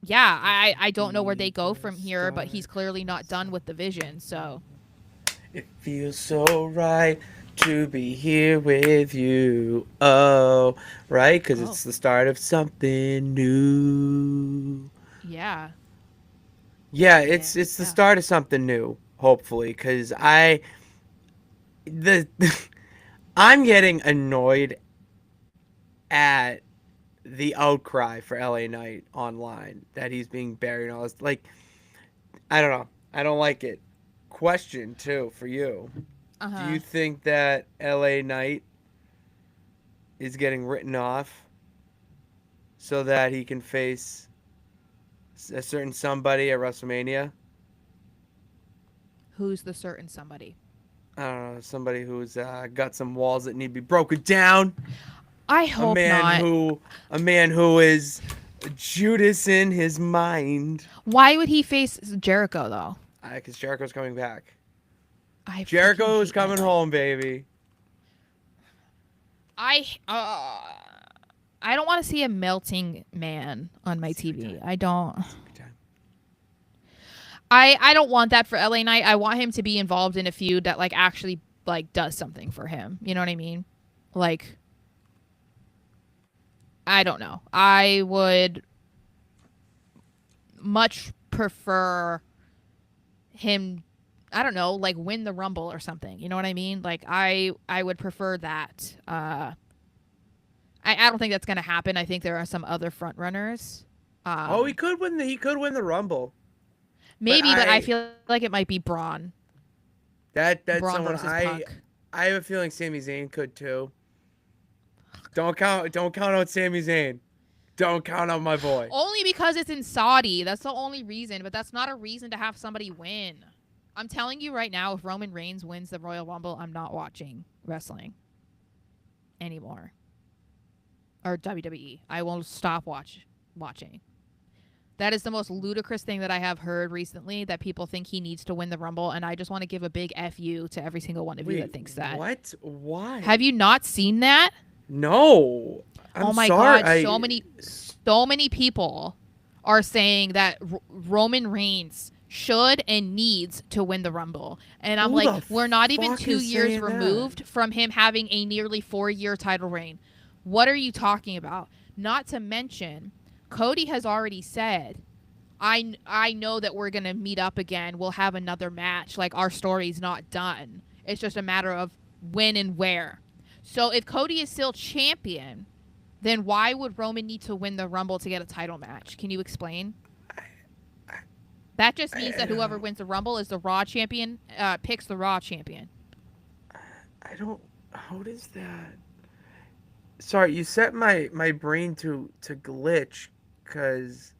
yeah, I don't know where they Be go the from here, but start. he's clearly not done with the Vision. So It feels so right to be here with you. Oh, right? Because oh it's the start of something new. yeah, Yeah, yeah, it's the yeah. start of something new. Hopefully, because the I'm getting annoyed at the outcry for LA Knight online that he's being buried and all this. Like, I don't know. I don't like it. Question too for you. Uh Do huh. you think that LA Knight is getting written off so that he can face a certain somebody at WrestleMania? Who's the certain somebody? I don't know, somebody who's got some walls that need to be broken down. I A hope man not. who, a man who is Judas in his mind. Why would he face Jericho though? Because Jericho's coming back. I fucking Jericho's hate that coming guy. home, baby. I uh, I don't want to see a melting man on my It's a good TV. time. I don't. It's a good time. I don't want that for LA Knight. I want him to be involved in a feud that like actually like does something for him. You know what I mean? Like I don't know. I would much prefer him I don't know, like win the rumble or something. You know what I mean? Like I would prefer that. I don't think that's gonna happen. I think there are some other front runners. Oh, Um, he could win the Rumble. But maybe, but I feel like it might be Braun. that's Braun someone versus Punk. I have a feeling Sami Zayn could too. Don't count out Sami Zayn. Don't count out my boy. Only because it's in Saudi. That's the only reason, but that's not a reason to have somebody win. I'm telling you right now, if Roman Reigns wins the Royal Rumble, I'm not watching wrestling anymore. Or WWE. I will stop watching. That is the most ludicrous thing that I have heard recently, that people think he needs to win the Rumble, and I just want to give a big F you to every single one of you that thinks that. What? Why? Have you not seen that? No. Oh my sorry. god, so many people are saying that Roman Reigns should and needs to win the Rumble. And I'm Who like, the we're not even fuck 2 is years saying that? removed from him having a nearly 4-year title reign. What are you talking about? Not to mention, Cody has already said, I know that we're going to meet up again. We'll have another match. Like, our story's not done. It's just a matter of when and where. So if Cody is still champion, then why would Roman need to win the Rumble to get a title match? Can you explain? That just means that whoever wins the Rumble is the Raw champion, picks the Raw champion. I don't. How does that? Sorry, you set my brain to glitch because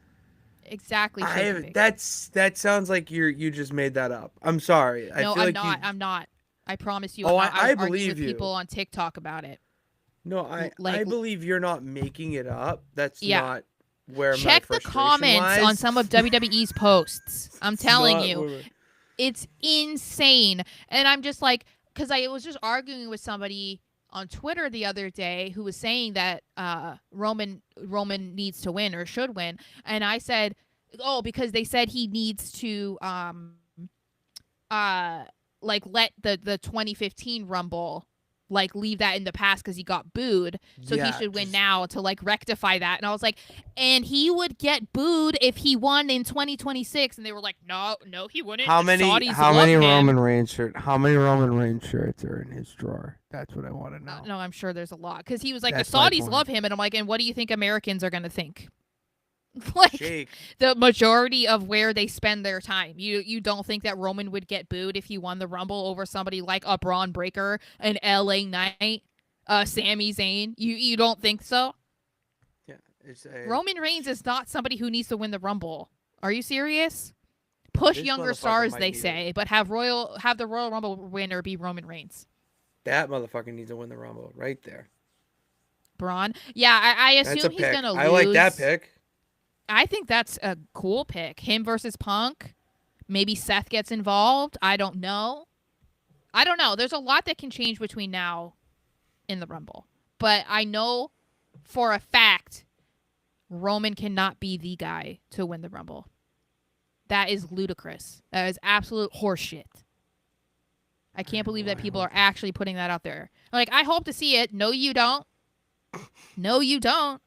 Exactly. that sounds like you just made that up. I'm sorry. No, I feel I'm like not. I'm not. I promise you. Oh, I'm not. I was I arguing believe with you. people on TikTok about it. No, I believe you're not making it up. That's Yeah. not where my Check the frustration comments lies. on some of WWE's posts. I'm It's telling not you, where- it's insane. And I'm just like, because I was just arguing with somebody on Twitter the other day who was saying that Roman needs to win or should win, and I said, oh, because they said he needs to uh like let the 2015 Rumble like leave that in the past because he got booed, so he should win now to like rectify that. And I was like, and he would get booed if he won in 2026. And they were like, no, he wouldn't. How The many Saudis how love many him. How many Roman Reigns shirts are in his drawer? That's what I want to know. No, I'm sure there's a lot, because he was like, That's the my Saudis point. love him, and I'm like, and what do you think Americans are gonna think? Like, Jake, the majority of where they spend their time. You don't think that Roman would get booed if he won the Rumble over somebody like a Braun Breaker, an LA Knight, Sami Zayn? You don't think so? yeah, Roman Reigns is not somebody who needs to win the Rumble. Are you serious? Push This younger motherfucker stars, might they need it. say, but have the Royal Rumble winner be Roman Reigns. that motherfucker needs to win the Rumble right there. Braun. Yeah, I That's a assume he's pick. gonna lose. I like that pick. I think that's a cool pick. Him versus Punk. Maybe Seth gets involved. I don't know. There's a lot that can change between now and the Rumble. But I know for a fact Roman cannot be the guy to win the Rumble. That is ludicrous. That is absolute horseshit. I can't believe that people are actually putting that out there. Like, I hope to see it. No, you don't. No, you don't.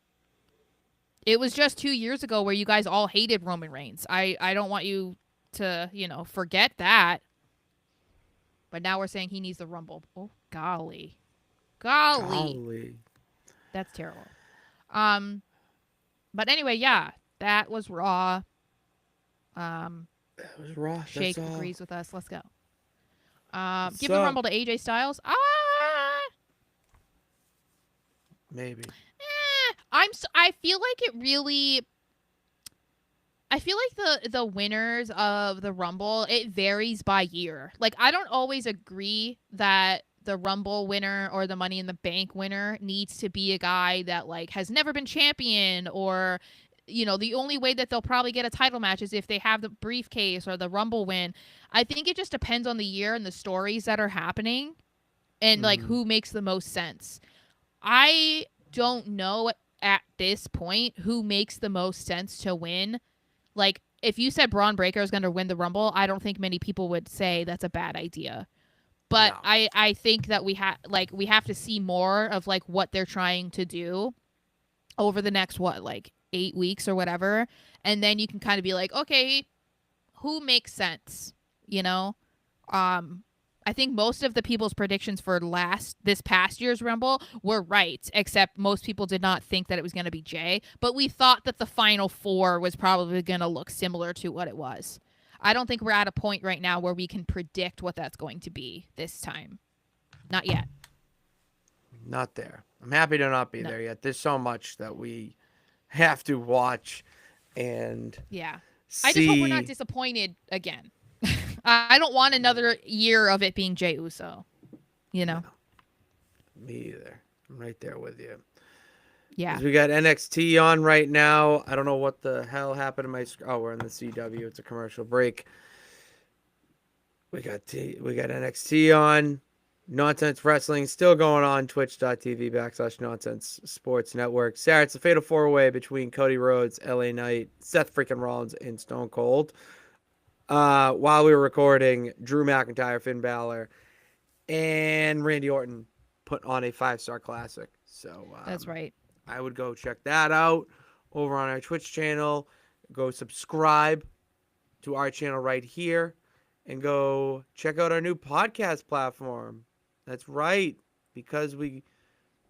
It was just 2 years ago where you guys all hated Roman Reigns. I don't want you to, forget that. But now we're saying he needs the Rumble. Oh, golly. That's terrible. But anyway, yeah, that was Raw. That was Raw. Shake That's all. agrees with us. Let's go. Give So- the Rumble to AJ Styles. Maybe. I feel like it really. I feel like the winners of the Rumble, it varies by year. Like, I don't always agree that the Rumble winner or the Money in the Bank winner needs to be a guy that like has never been champion, or the only way that they'll probably get a title match is if they have the briefcase or the Rumble win. I think it just depends on the year and the stories that are happening and like who makes the most sense. I don't know at this point who makes the most sense to win. Like, if you said Braun Breaker is going to win the Rumble, I don't think many people would say that's a bad idea. But No. I think that we have to see more of like what they're trying to do over the next 8 weeks or whatever, and then you can kind of be like, okay, who makes sense, I think most of the people's predictions for this past year's Rumble were right, except most people did not think that it was going to be Jay. But we thought that the final four was probably going to look similar to what it was. I don't think we're at a point right now where we can predict what that's going to be this time. Not yet. Not there. I'm happy to not be No. there yet. There's so much that we have to watch and Yeah. I just hope we're not see. disappointed again. I don't want another year of it being Jay Uso. You know? Me either. I'm right there with you. Yeah. 'Cause we got NXT on right now. I don't know what the hell happened to my. Oh, we're in the CW. It's a commercial break. We got NXT on. Nonsense Wrestling still going on. Twitch.tv/Nonsense Sports Network. Sarah, it's a fatal four-way between Cody Rhodes, LA Knight, Seth freaking Rollins, and Stone Cold. While we were recording, Drew McIntyre, Finn Balor, and Randy Orton put on a 5-star classic. So That's right. I would go check that out over on our Twitch channel. Go subscribe to our channel right here and go check out our new podcast platform. That's right, because we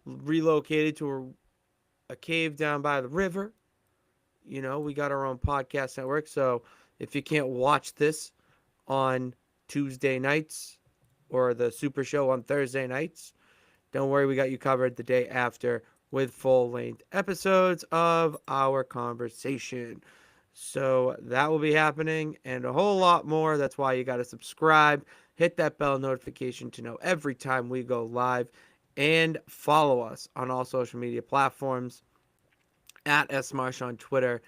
relocated to a cave down by the river. You know, we got our own podcast network. So if you can't watch this on Tuesday nights or the Super Show on Thursday nights, don't worry, we got you covered the day after with full-length episodes of our conversation. So that will be happening and a whole lot more. That's why you got to subscribe, hit that bell notification to know every time we go live, and follow us on all social media platforms at SMarsh on Twitter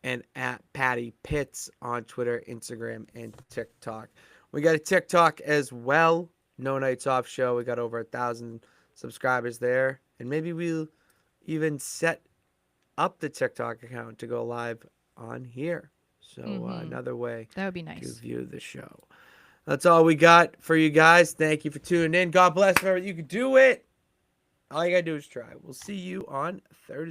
and at Patty Pitts on Twitter, Instagram, and TikTok. We got a TikTok as well. No Nights Off Show. We got over 1,000 subscribers there. And maybe we'll even set up the TikTok account to go live on here. So another way That would be to nice. view the show. That's all we got for you guys. Thank you for tuning in. God bless. Remember, you can do it. All you got to do is try. We'll see you on Thursday.